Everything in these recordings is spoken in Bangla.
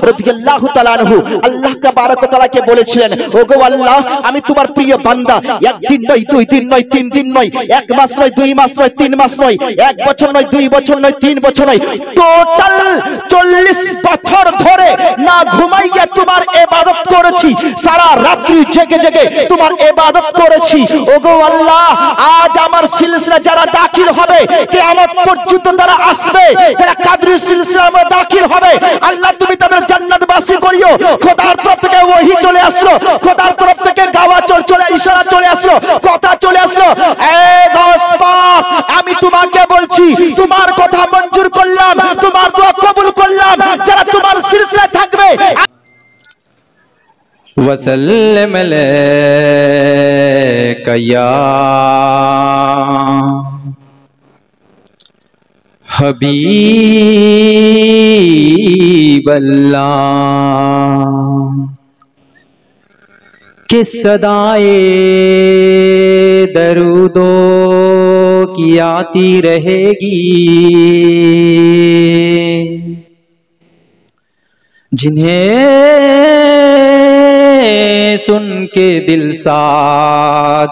রাদিয়াল্লাহু তাআলা আনহু আল্লাহ তাবারক ওয়া তাআলাকে বলেছিলেন, ওগো আল্লাহ, আমি তোমার প্রিয় বান্দা, একদিন নয়, দুই দিন নয়, তিন দিন নয়, এক মাস নয়, দুই মাস নয়, তিন মাস নয়, এক বছর নয়, দুই বছর নয়, তিন বছর নয়, টোটাল 40 বছর ধরে না ঘুমাইয়া তোমার ইবাদত করেছি, সারা রাত্রি জেগে জেগে তোমার ইবাদত করেছি। ওগো আল্লাহ, আজ আমার সিলসিলা যারা দাখিল হবে, কিয়ামত পর্যন্ত তারা আসবে, যারা কাদরি সিলসিলার মধ্যে দাখিল হবে, আল্লাহ তুমি তাদের জান্নাতবাসী করিও। খোদার তরফ থেকে ওহী চলে আসলো, খোদার তরফ থেকে গাওয়া চলে, ইশারা চলে আসলো, কথা চলে আসলো। এ গসপাক, আমি তোমাকে বলছি, তোমার কথা মঞ্জুর করলাম, তোমার দোয়া কবুল করলাম, যারা তোমার সিলসিলায় থাকবে। वसल्लम अलैका या हबीब अल्लाह कि सदाए दरूदो की आती रहेगी, जिन्हें सुन के दिल साद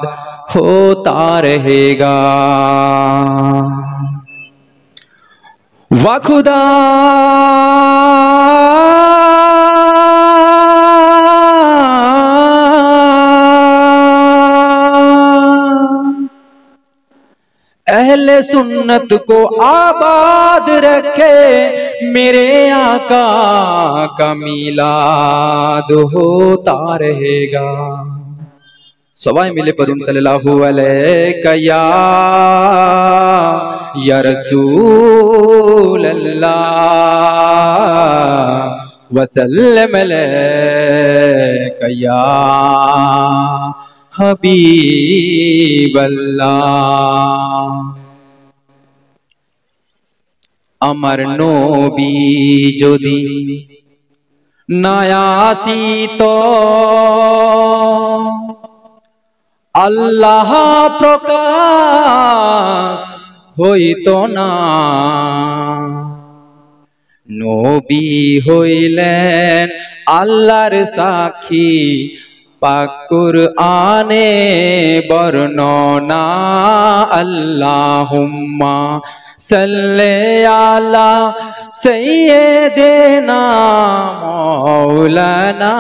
होता रहेगा। वा खुदा अहले सुन्नत को आबाद रखे, मेरे आका का मिलाद होता रहेगा। सवाई मिले परुन सल्लल्लाहु अलैहि या रसूल अल्लाह वसल्लम अलैका या हबीब अल्लाह। अमर नबी जोदी नायासी तो अल्लाह प्रकाश হইতো না, নবী হইলেন আল্লাহর সাক্ষী, পাক কুরআনে বর্ণনা। আল্লাহুম্মা সাল্লি আলা সাইয়্যিদিনা মাওলানা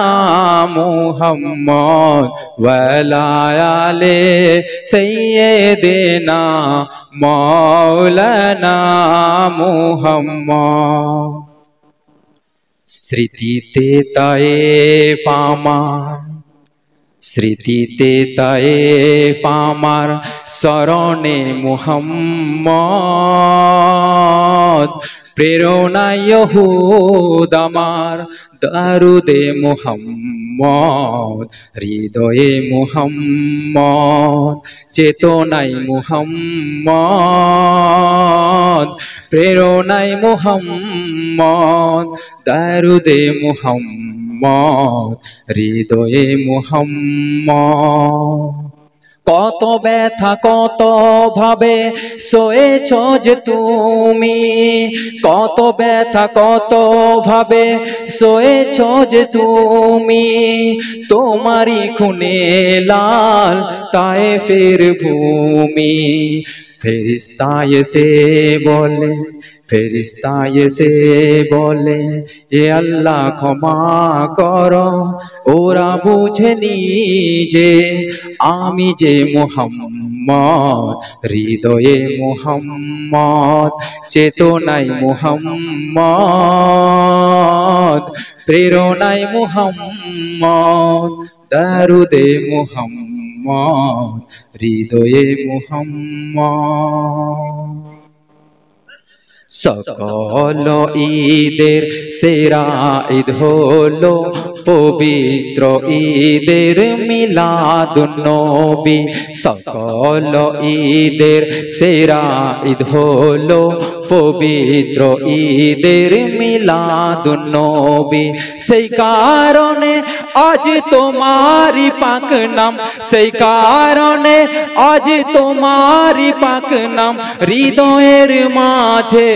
মুহাম্মদ ওয়া আলা আলি সাইয়্যিদিনা মাওলানা মুহাম্মদ। স্মৃতিতে তায়েফ আমার, স্মৃতিতে তায়েফ আমার, স্মরণে মুহাম্মদ, প্রেরণায় ইহুদ আমার, দারুদে মুহাম্মদ, হৃদয়ে মুহাম্মদ, চেতনায় মুহাম্মদ, প্রেরণায় মুহাম্মদ, দারুদে মুহাম্মদ, হৃদয়ে মুহাম্মদ। কত ব্যথা কত ভাবে সয়েছ যে তুমি, কত ব্যথা কত ভাবে সয়েছ যে তুমি, তোমারই খুনে লাল তায়েফের ভূমি। ফেরেশতা এসে বলে, ফেরেশতা এসে বলে, এ আল্লাহ ক্ষমা করো, ওরা বুঝেনি যে আমি যে মুহাম্মদ, হৃদয়ে মুহাম্মদ, চেতনায় মুহাম্মদ, প্রেরণায় মুহাম্মদ, দারুদে মুহাম্মদ, হৃদয়ে মুহাম্মদ। সকল ঈদের সেরা ঈদ হলো পবিত্র ঈদের মিলাদুন নবী। সকল ঈদের সেরা ঈদ হলো পবিত্র ঈদের মিলাদুন্নবী। সেই কারণে আজ তোমারি পাক নাম, সেই কারণে আজ তোমারি পাক নাম হৃদয়ের মাঝে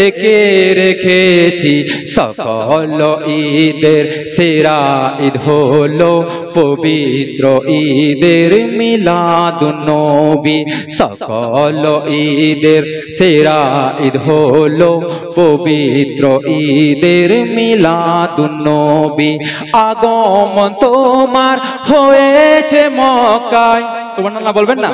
একে রেখেছি। সকল ঈদের সেরা ঈদ হলো পবিত্র ঈদের মিলাদুন্নবী। সকল ঈদের সেরা ঈদ হলো পবিত্র ঈদের মিলাদুন্নবী। আগমন তোমার হয়েছে মক্কায়, সুবহানাল্লাহ বলবেন না?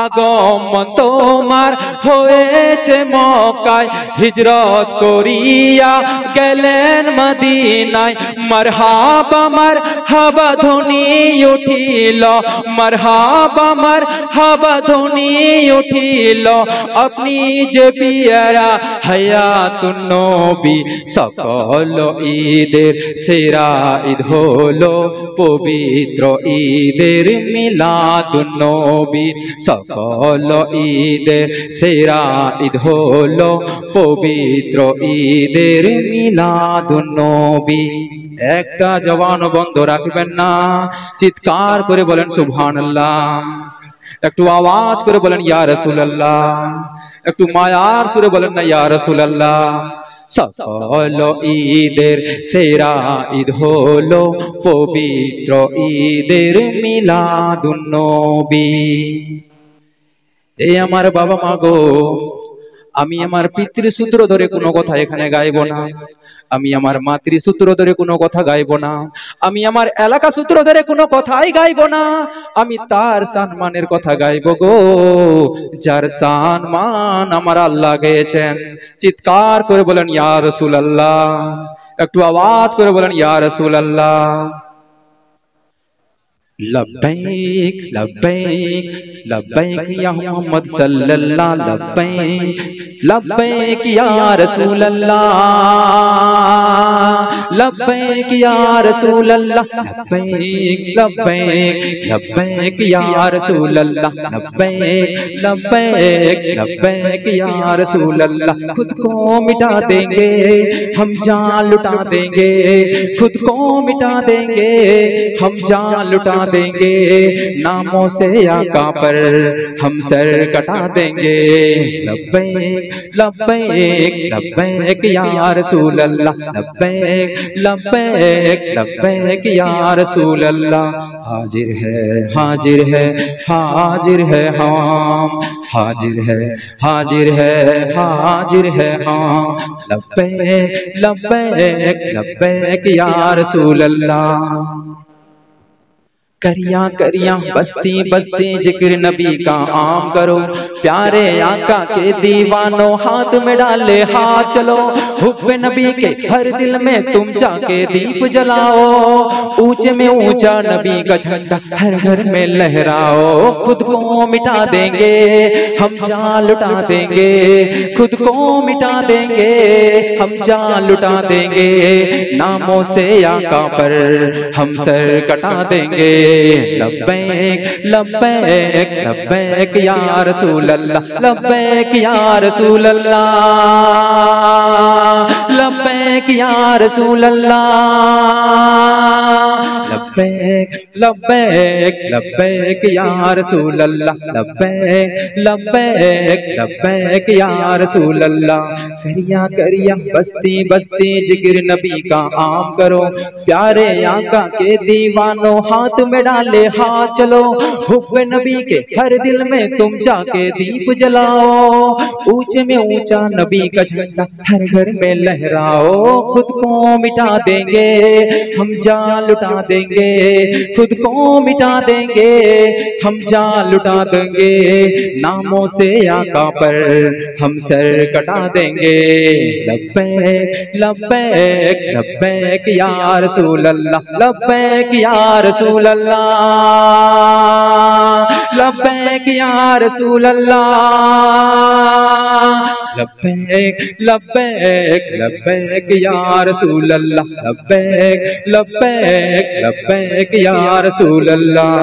আগমন তোমার হয়েছে মক্কায়, হিজরত করিয়া গেলেন মদিনায়। মারহাবা মারহাবা ধ্বনি উঠিল, মারহাবা মারহাবা ধ্বনি উঠিল। আপনি যে পিয়ারা হায়াতুন নবী। সকল ঈদের সেরা ঈদ হলো পবিত্র ঈদের মিলাদুন্নবী। সকল ঈদের সেরা ঈদ হলো পবিত্র ঈদের মিলাদুন্নবী। একটা জবান বন্ধ রাখবেন না, চিৎকার করে বলেন সুবহানাল্লাহ। একটু আওয়াজ করে বলেন ইয়া রাসূলুল্লাহ, একটু মায়ার সুরে বলেন না ইয়া রাসূলুল্লাহ। সকল ঈদের সেরা ঈদ হলো পবিত্র ঈদের মিলাদুন্নবী। এই আমার বাবা মা গো, আমি আমার পিতৃসূত্র ধরে কোনো কথা এখানে গাইব না, আমি আমার মাতৃসূত্র ধরে কোনো কথা গাইব না, আমি আমার এলাকা সূত্র ধরে কোনো কথাই গাইব না। আমি তার সম্মানের কথা গাইব গো, যার সম্মান আমার আল্লাহ গেয়েছেন। চিৎকার করে বলেন ইয়া রাসূলুল্লাহ, একটু আওয়াজ করে বলেন ইয়া রাসূলুল্লাহ। लब्बैक लब्बैक लब्बैक या मोहम्मद सल्लल्लाह, लब्बैक लब्बैक या रसूल अल्लाह, लब्बैक या रसूल अल्लाह, लब्बैक लब्बैक लब्बैक या रसूल अल्लाह, लब्बैक लब्बैक लब्बैक या रसूल अल्लाह। खुद को मिटा देंगे हम जान लुटा देंगे, खुद को मिटा देंगे हम जान लुटा देंगे, नामों से आका पर हम सर कटा देंगे। लब्बैक लब्बैक लब्बैक या रसूल अल्लाह, लब्बैक लब्बैक लब्बैक या रसूल अल्लाह। हाजिर है हाजिर है हाजिर है हम, हाजिर है हाजिर है हाजिर है हम। लब्बैक लब्बैक लब्बैक या रसूल अल्लाह। करिया करिया बस्ती बस्ती जिक्र नबी का आम करो, प्यारे आका के दीवानों हाथ में डाले हाथ चलो। हुब्बे नबी के हर दिल में तुम जाके दीप जलाओ, ऊंचे में ऊंचा नबी का झंडा हर घर में लहराओ। खुद को मिटा देंगे हम जान लुटा देंगे, खुद को मिटा देंगे हम जान लुटा देंगे, नामों से आका पर हम सर कटा देंगे। लब्बैक लब्बैक लब्बैक या रसूल अल्लाह, लब्बैक या रसूल अल्लाह, लब्बैक या रसूल अल्लाह। लब्बैक लब्बैक लब्बैक या रसूल अल्लाह, लब्बैक लब्बैक लब्बैक या रसूल अल्लाह। करिया करिया बस्ती बस्ती जिक्र नबी का आम करो, प्यारे आका के दीवानों हाथ में डाले हाथ चलो। हुब्बे नबी के हर दिल में तुम जाके दीप जलाओ, ऊंचे में ऊंचा नबी का झंडा हर घर में लहराओ। खुद को मिटा देंगे हम जान लुटा देंगे, खुद को मिटा देंगे हम जान लुटा देंगे, नामों से आका पर हम सर कटा देंगे। लब्बैक लब्बैक लब्बैक या रसूल अल्लाह, लब्बैक या रसूल अल्लाह, लब्बैक या रसूल अल्लाह। लब्बैक लब्बैक लब्बैक या रसूल अल्लाह, लब्बैक लब्बैक लब्बैक या रसूल अल्लाह।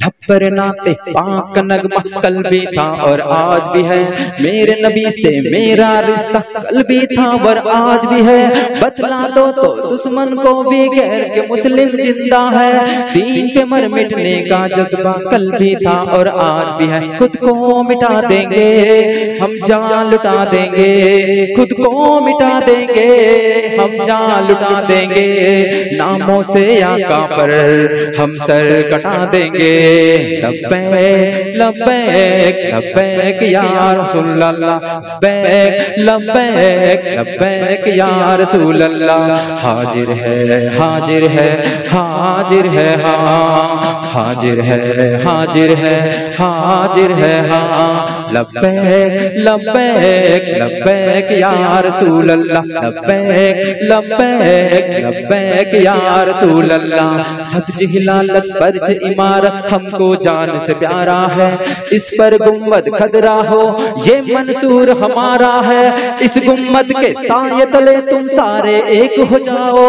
लब पर नाते पाक का नगमा कल भी था और आज भी है, मेरे नबी से मेरा रिश्ता कल भी था और आज भी है। बतला दो तो दुश्मन को भी गैर के मुस्लिम जिंदा है, दीन पे मर मिटने का जज्बा कल भी था और आज भी है। खुद को मिटा देंगे हम जान लुटा देंगे, खुद को मिटा देंगे हम जान लुटा देंगे, नामों से आका पर हम सर कटा देंगे। लब्बैक लब्बैक लब्बैक या रसूल अल्लाह, लब्बैक लब्बैक लब्बैक या रसूल अल्लाह। हाजिर है हाजिर है हाजिर है, हाँ हाजिर है हाजिर है हाजिर है, हाँ लब्बैक लब्बैक लब्बैक या रसूल अल्लाह, लब्बैक लब्बैक लब्बैक या रसूल अल्लाह। सतज हिलालत बर्ज इमारत हमको जान से प्यारा है, इस पर गुम्बद खदरा हो ये मंसूर हमारा है, इस गुम्बद के साये तले तुम सारे एक हो जाओ,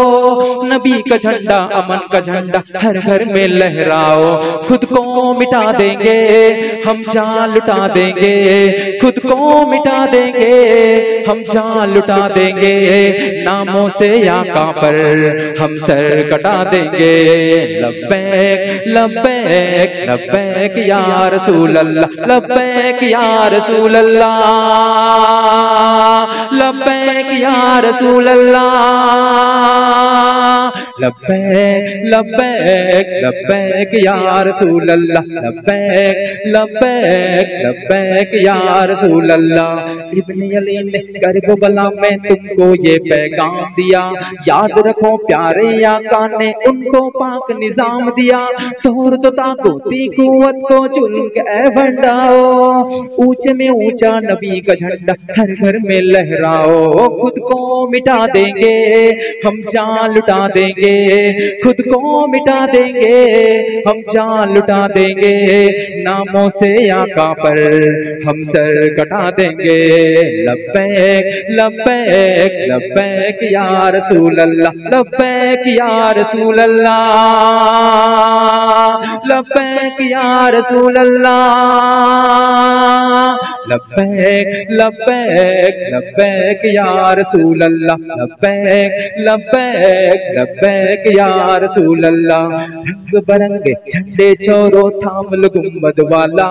नबी का झंडा अमन का झंडा हर घर में लहराओ। खुद को मिटा देंगे हम जान लुटा देंगे, खुद को मिटा देंगे हम जान लुटा देंगे, नामों से आका पर हम सर कटा देंगे। लब्बैक लब्बैक लब्बैक या रसूल अल्लाह, लब्बैक या रसूल अल्लाह, लब्बैक या रसूल अल्लाह, लब्बैक लब्बैक लब्बैक या रसूल अल्लाह, लब्बैक लब्बैक लब्बैक या रसूल अल्लाह। इब्न अली ने करबला में तुमको ये पैगाम दिया, याद रखो प्यारे आका ने उनको पाक निजाम दिया। तोड़ तो ताकूती कुव्वत को चुन के भंडाओ, ऊंचे में ऊंचा नबी का झंडा हर घर में लहराओ। खुद को मिटा देंगे हम जान लुटा देंगे, खुद को मिटा देंगे हम जान लुटा देंगे, नामों से आका पर हम सर कटा देंगे। लब्बैक लब्बैक लब्बैक या रसूल अल्लाह, लब्बैक या रसूल अल्लाह, लब्बैक या रसूल अल्लाह, लब्बैक लब्बैक लब्बैक या रसूल अल्लाह, लब्बैक लब्बैक लब्बैक या रसूल अल्लाह। रंग बरंगे झंडे छोरो थाम लो गुम्बद वाला,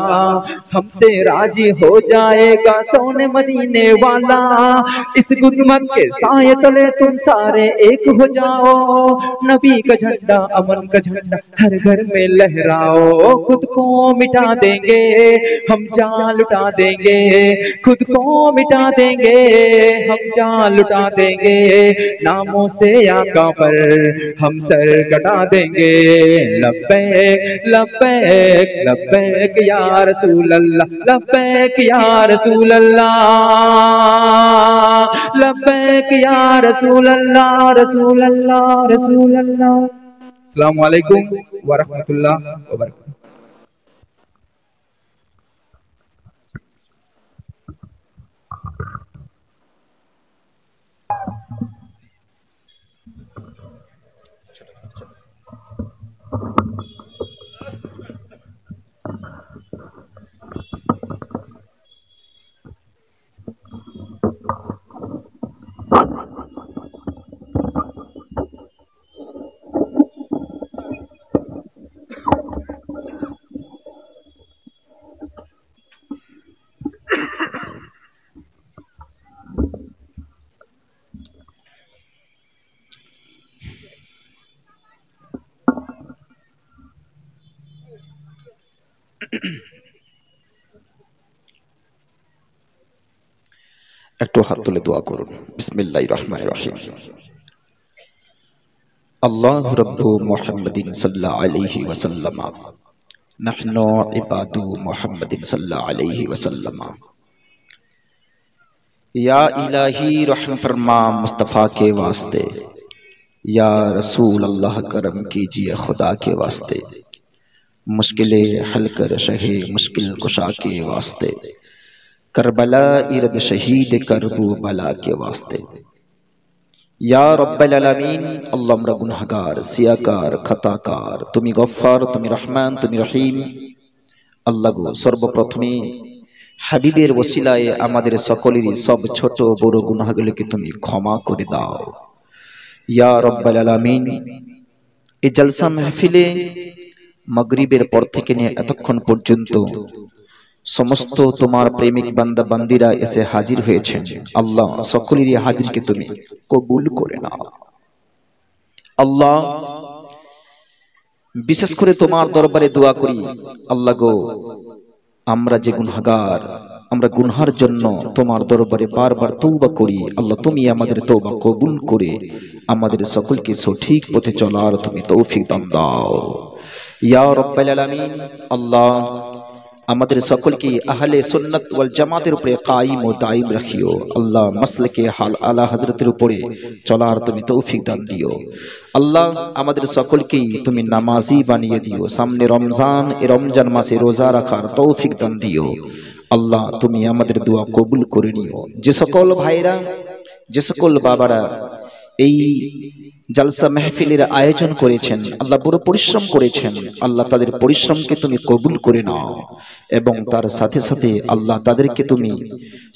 हमसे राजी हो जाएगा सोने मदीने वाला। इस गुम्बद के साये तले तुम सारे एक हो जाओ, नबी का झंडा अमन का झंडा हर घर में लहराओ। खुद को मिटा देंगे हम जान लुटा देंगे, खुद को मिटा देंगे हम जान लुटा देंगे, नामों से आका पर हम सर कटा देंगे। लब्बैक लब्बैक लब्बैक या रसूल अल्लाह, लब्बैक या रसूल अल्लाह, लब्बैक या रसूल अल्लाह, रसूल अल्लाह रसूल अल्लाह। अस्सलामु अलैकुम व रहमतुल्लाह व बरकातहू। একটু হাত তুলে দোয়া করুন। বিসমিল্লাহির রহমানির রহিম। আল্লাহু রাব্বু মুহাম্মাদিন সাল্লাল্লাহু আলাইহি ওয়াসাল্লাম, নাহনু ইবাদু মুহাম্মাদিন সাল্লাল্লাহু আলাইহি ওয়াসাল্লাম। या इलाही रहम फरमा मुस्तफ़ा के वास्ते, या रसूल अल्लाह करम कीजिए खुदा के वास्ते, मुश्किलें हल कर शहे मुश्किल कुशा के वास्ते, करबला इरद शहीद करबू बला के वास्ते। ইয়া রব্বাল আলামিন। আল্লাহ আমরা গুনাহগার, সিয়াকার, খাতাকার, তুমি গফফার, তুমি রহমান, তুমি রহিম। আল্লাহ গো, সর্বপ্রথমে হাবিবের ওসিলায় আমাদের সকলেরই সব ছোট বড় গুনাহগুলোকে তুমি ক্ষমা করে দাও ইয়া রব্বাল আলামিন। এই জলসা মাহফিলে মাগরিবের পর থেকে নিয়ে এতক্ষণ পর্যন্ত সমস্ত তোমার প্রেমিক বান্দা বান্দিরা এসে হাজির হয়েছেন। আল্লাহ সকলেরই হাজিরকে তুমি কবুল করে নাও। আল্লাহ বিশেষ করে তোমার দরবারে দোয়া করি, আল্লাহ গো, আমরা যে গুনাহগার, আমরা গুনহার জন্য তোমার দরবারে বারবার তওবা করি। আল্লাহ তুমি আমাদের তওবা কবুল করে আমাদের সকলকে সঠিক পথে চলার তুমি তৌফিক দাও ইয়া রব্বাল আলামিন। আল্লাহ আমাদের সকলকে আহলে সুন্নাত ওয়াল জামাতের উপরে কায়েম ও দায়ম রাখিও। আল্লাহ মাসলাকে হাল আলা হযরতের উপরে চলার তুমি তৌফিক দান দিও। আল্লাহ আমাদের সকলকে তুমি নামাজি বানিয়ে দিও। সামনে রমজান, এই রমজান মাসে রোজা রাখার তৌফিক দান দিও। আল্লাহ তুমি আমাদের দোয়া কবুল করে নিও। যে সকল ভাইরা, যে সকল বাবারা এই জলসা মাহফিলের আয়োজন করেছেন, আল্লাহ বড় পরিশ্রম করেছেন, আল্লাহ তাদের পরিশ্রমকে তুমি কবুল করে নাও এবং তার সাথে সাথে আল্লাহ তাদেরকে তুমি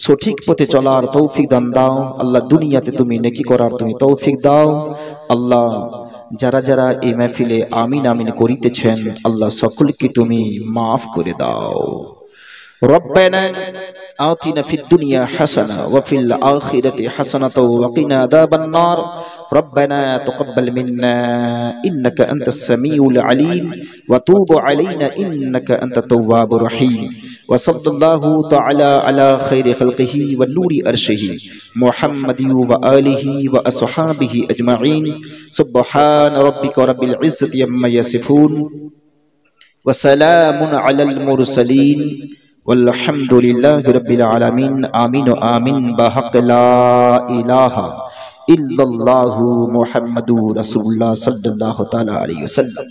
সঠিক পথে চলার তৌফিক দান দাও। আল্লাহ দুনিয়াতে তুমি নেকি করার তুমি তৌফিক দাও। আল্লাহ যারা যারা এই মাহফিলে আমিন আমিন করিতেছেন, আল্লাহ সকলকে তুমি মাফ করে দাও। ربنا آتنا في الدنيا حسنة وفي الآخرة حسنة وقنا عذاب النار ربنا تقبل منا إنك أنت السميع العليم وتوب علينا إنك أنت التواب الرحيم وصلى الله تعالى على خير خلقه والنور أرشه محمد وآله وأصحابه أجمعين سبحان ربك رب العزة عما يصفون وسلام على المرسلين والحمد لله رب العالمين آمين آمين بحق لا إله إلا الله محمد رسول الله صلى الله تعالى عليه وسلم।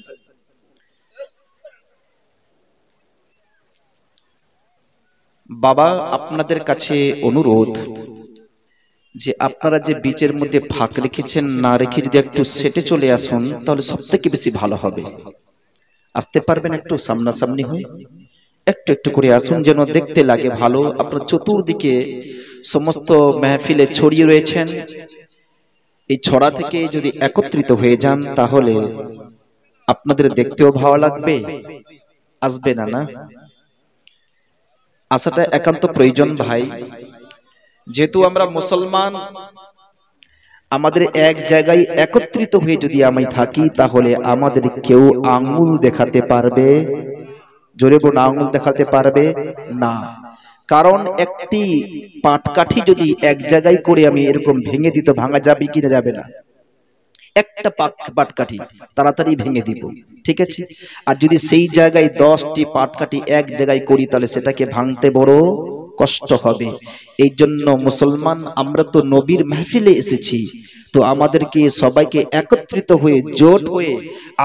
বাবা, আপনাদের কাছে অনুরোধ যে আপনারা যে বীজের মধ্যে ফাঁক রেখেছেন না রেখে যদি একটু সেটে চলে আসুন তাহলে সবথেকে বেশি ভালো হবে। আসতে পারবেন একটু সামনাসামনি হয়ে? একটু একটু করে আসুন যেন দেখতে লাগে ভালো। আপনার চতুর্দিকে সমস্ত মাহফিলে ছড়িয়ে রয়েছেন, এই ছড়া থেকে যদি একত্রিত হয়ে যান তাহলে আপনাদের দেখতেও ভালো লাগবে। আসবে না? না, আসাটা একান্ত প্রয়োজন ভাই। যেহেতু আমরা মুসলমান, আমাদের এক জায়গায় একত্রিত হয়ে যদি আমি থাকি তাহলে আমাদের কেউ আঙ্গুল দেখাতে পারবে? জোরে বলুন, আঙ্গুল দেখাতে পারবে না। কারণ একটি পাটকাঠি যদি এক জায়গায় করে আমি এরকম ভেঙে দিতে, ভাঙা যাবে কি না যাবে না? একটা পাটকাঠি তাড়াতাড়ি ভেঙে দিব, ঠিক আছে। আর যদি সেই জায়গায় 10টি পাটকাঠি এক জায়গায় করি তাহলে সেটাকে ভাঙতে বড় কষ্ট হবে। এই জন্য মুসলমান আমরা তো নবীর মাহফিলে এসেছি, তো আমাদেরকে সবাইকে একত্রিত হয়ে জোট হয়ে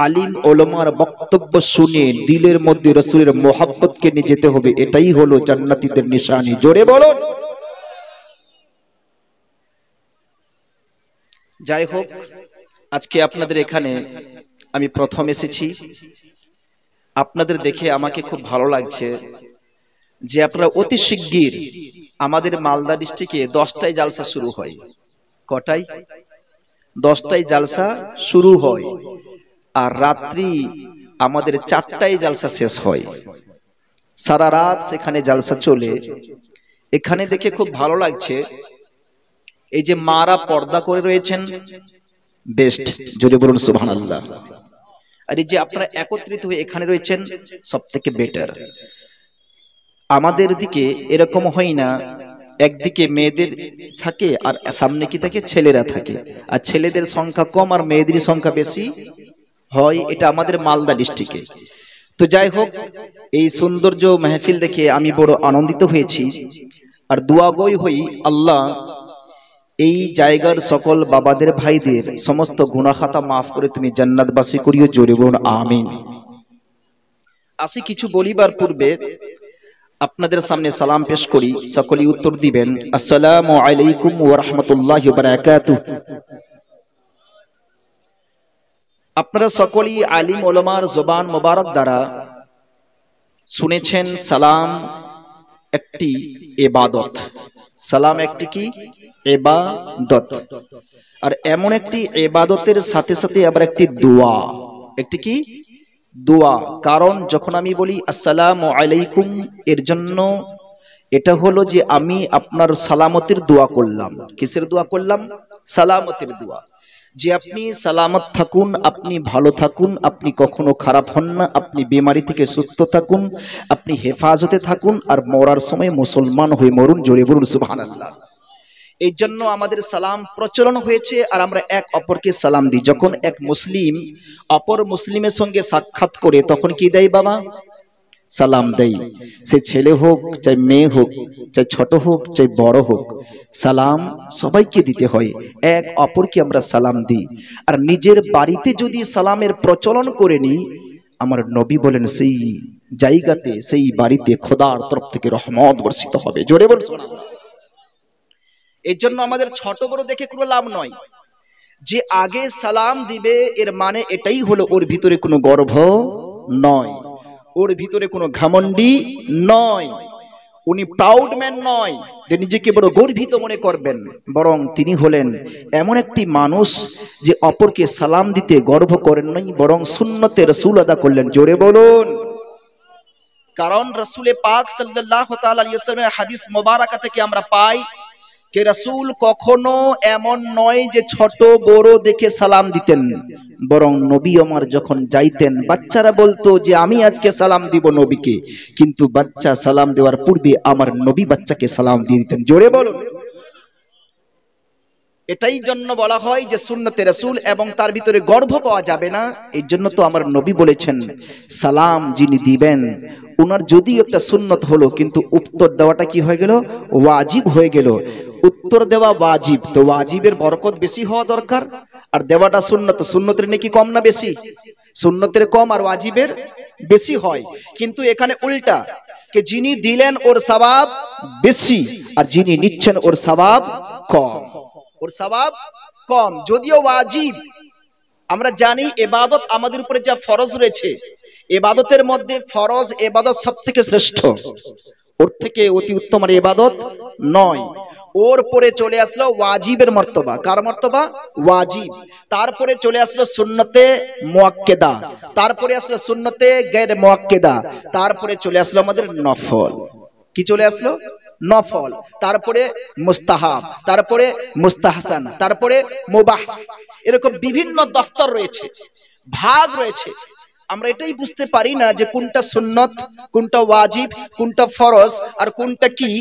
আলিম ওলামার বক্তব্য শুনে দিলের মধ্যে রাসূলের মোহাব্বতকে নিয়ে যেতে হবে। এটাই হলো জান্নাতীদের নিশানি। জোরে বলুন। যাই হোক, আজকে আপনাদের এখানে আমি প্রথম এসেছি। আপনাদের দেখে আমাকে খুব ভালো লাগছে যে আপনারা অতি শিগগির, আমাদের মালদা ডিস্ট্রিক্টে 10টায় জালসা শুরু হয়। কটায়? 10টায় জালসা শুরু হয় আর রাত্রি আমাদের 4টায় জালসা শেষ হয়। সারা রাত সেখানে জালসা চলে। এখানে দেখে খুব ভালো লাগছে, এই যে মারা পর্দা করে রয়েছেন, বেস্ট। জোরে বলুন সুবহানাল্লাহ। আর এই যে আপনারা একত্রিত হয়ে এখানে রয়েছেন, সবথেকে বেটার। আমাদের দিকে এরকম হয় না, একদিকে মেয়েদের থাকে আর সামনে কি থাকে, ছেলেরা থাকে, আর ছেলেদের সংখ্যা কম আর মেয়েদের সংখ্যা বেশি হয়। এটা আমাদের মালদা ডিস্ট্রিক্টে। তো যাই হোক, এই সৌন্দর্য মাহফিল দেখে আমি বড় আনন্দিত হয়েছি আর দোয়া গই হই, আল্লাহ এই জায়গার সকল বাবাদের ভাইদের সমস্ত গুনাহ খাতা মাফ করে তুমি জান্নাতবাসী করিও। জোরে বলুন আমিন। আসি কিছু বলিবার পূর্বে আপনাদের সামনে সালাম পেশ করি, সকলেই উত্তর দিবেন। আসসালামু আলাইকুম ওয়া রাহমাতুল্লাহি ওয়া বারাকাতুহু। আপনারা সকলেই আলিম ওলামার জবান মোবারক দ্বারা শুনেছেন সালাম একটি ইবাদত। সালাম একটি কি ইবাদত, আর এমন একটি ইবাদতের সাথে সাথে আবার একটি দোয়া। একটি কি দোয়া। কারণ যখন আমি বলি আসসালামু আলাইকুম, এর জন্য এটা হলো যে আমি আপনার সালামতের দোয়া করলাম। কিসের দোয়া করলাম? সালামতের দোয়া। যে আপনি সালামত থাকুন, আপনি ভালো থাকুন, আপনি কখনো খারাপ হন না, আপনি বিমারি থেকে সুস্থ থাকুন, আপনি হেফাজতে থাকুন, আর মরার সময় মুসলমান হয়ে মরুন। জোরে বলুন সুবহানাল্লাহ। এই জন্য আমাদের সালাম প্রচলন হয়েছে, আর আমরা এক অপরকে সালাম দিই। যখন এক মুসলিম অপর মুসলিমের সঙ্গে সাক্ষাৎ করে তখন কি দেয় বাবা? সালাম দেয়। সে ছেলে হোক, চাই মেয়ে হোক, চাই ছোট হোক, চাই বড় হোক, সালাম সবাইকে দিতে হয়। এক অপরকে আমরা সালাম দিই। আর নিজের বাড়িতে যদি সালামের প্রচলন করে নিই, আমার নবী বলেন সেই জায়গাতে, সেই বাড়িতে খোদার তরফ থেকে রহমত বর্ষিত হবে। জোরে বল সুবহানাল্লাহ। এর জন্য আমাদের ছোট বড় দেখে কোনো লাভ নয়। যে আগে সালাম দিবে এর মানে এটাই হলো ওর ভিতরে কোনো গর্ব নয়, ওর ভিতরে কোনো ঘমন্ডি নয়, উনি প্রাউড ম্যান নয় যে নিজেকে বড় গর্বিত মনে করবেন, বরং তিনি হলেন এমন একটি মানুষ যে অপরকে সালাম দিতে গর্ব করেন নাই, বরং সুন্নতে রাসূল আদা করলেন। জোরে বলুন। কারণ রাসূলে পাক সাল্লাল্লাহু তাআলা আলাইহি ওয়াসাল্লামের হাদিস মোবারকা থেকে আমরা পাই কে রাসূল কখনো এমন নয় যে ছোট বড় দেখে সালাম দিতেন, বরং নবী আমার যখন যাইতেন বাচ্চারা বলতো যে আমি আজকে সালাম দিব নবীকে, কিন্তু বাচ্চা সালাম দেওয়ার পূর্বে আমার নবী বাচ্চাকে সালাম দিয়ে দিতেন। জোরে বলুন। এটাই জন্য বলা হয় যে সুন্নতে রাসূল এবং তার ভিতরে গর্ব পাওয়া যাবে না। এই জন্য তো আমার নবী বলেছেন সালাম যিনি দিবেন ওনার যদি একটা সুন্নত হলো, কিন্তু উত্তর দেওয়াটা কি হয়ে গেল? ওয়াজিব হয়ে গেল। উত্তর দেওয়া ওয়াজিব, তো ওয়াজিবের বরকত বেশি হওয়া দরকার, আর দেওয়াটা সুন্নত। সুন্নতের নেকি কম না বেশি? সুন্নতের কম আর ওয়াজিবের বেশি হয়। কিন্তু এখানে উল্টা, যে যিনি দিলেন ওর সওয়াব বেশি, আর যিনি নিচ্ছেন ওর সওয়াব কম, ওর সওয়াব কম। যদিও ওয়াজিব আমরা জানি ইবাদত আমাদের উপরে যা ফরজ রয়েছে, ইবাদতের মধ্যে ফরজ ইবাদত সবথেকে শ্রেষ্ঠ, ওর থেকে অতি উত্তম আর ইবাদত নয়। ওর পরে চলে আসলো ওয়াজিবের মর্তবা। কার মর্তবা? ওয়াজিব। তারপরে চলে আসলো সুন্নতে মুআক্কেদা, তারপরে আসলো সুন্নতে গায়র মুআক্কেদা, তারপরে চলে আসলো আমাদের নফল। কি চলে আসলো? নফল। তারপরে মুস্তাহাব, তারপরে মুস্তাহসান, তারপরে মুবাহ। এরকম বিভিন্ন দফতর রয়েছে, ভাগ রয়েছে। আমরা এটাই বুঝতে পারি না যে কোনটা সুন্নত, কোনটা ওয়াজিব, কোনটা ফরজ আর কোনটা কি।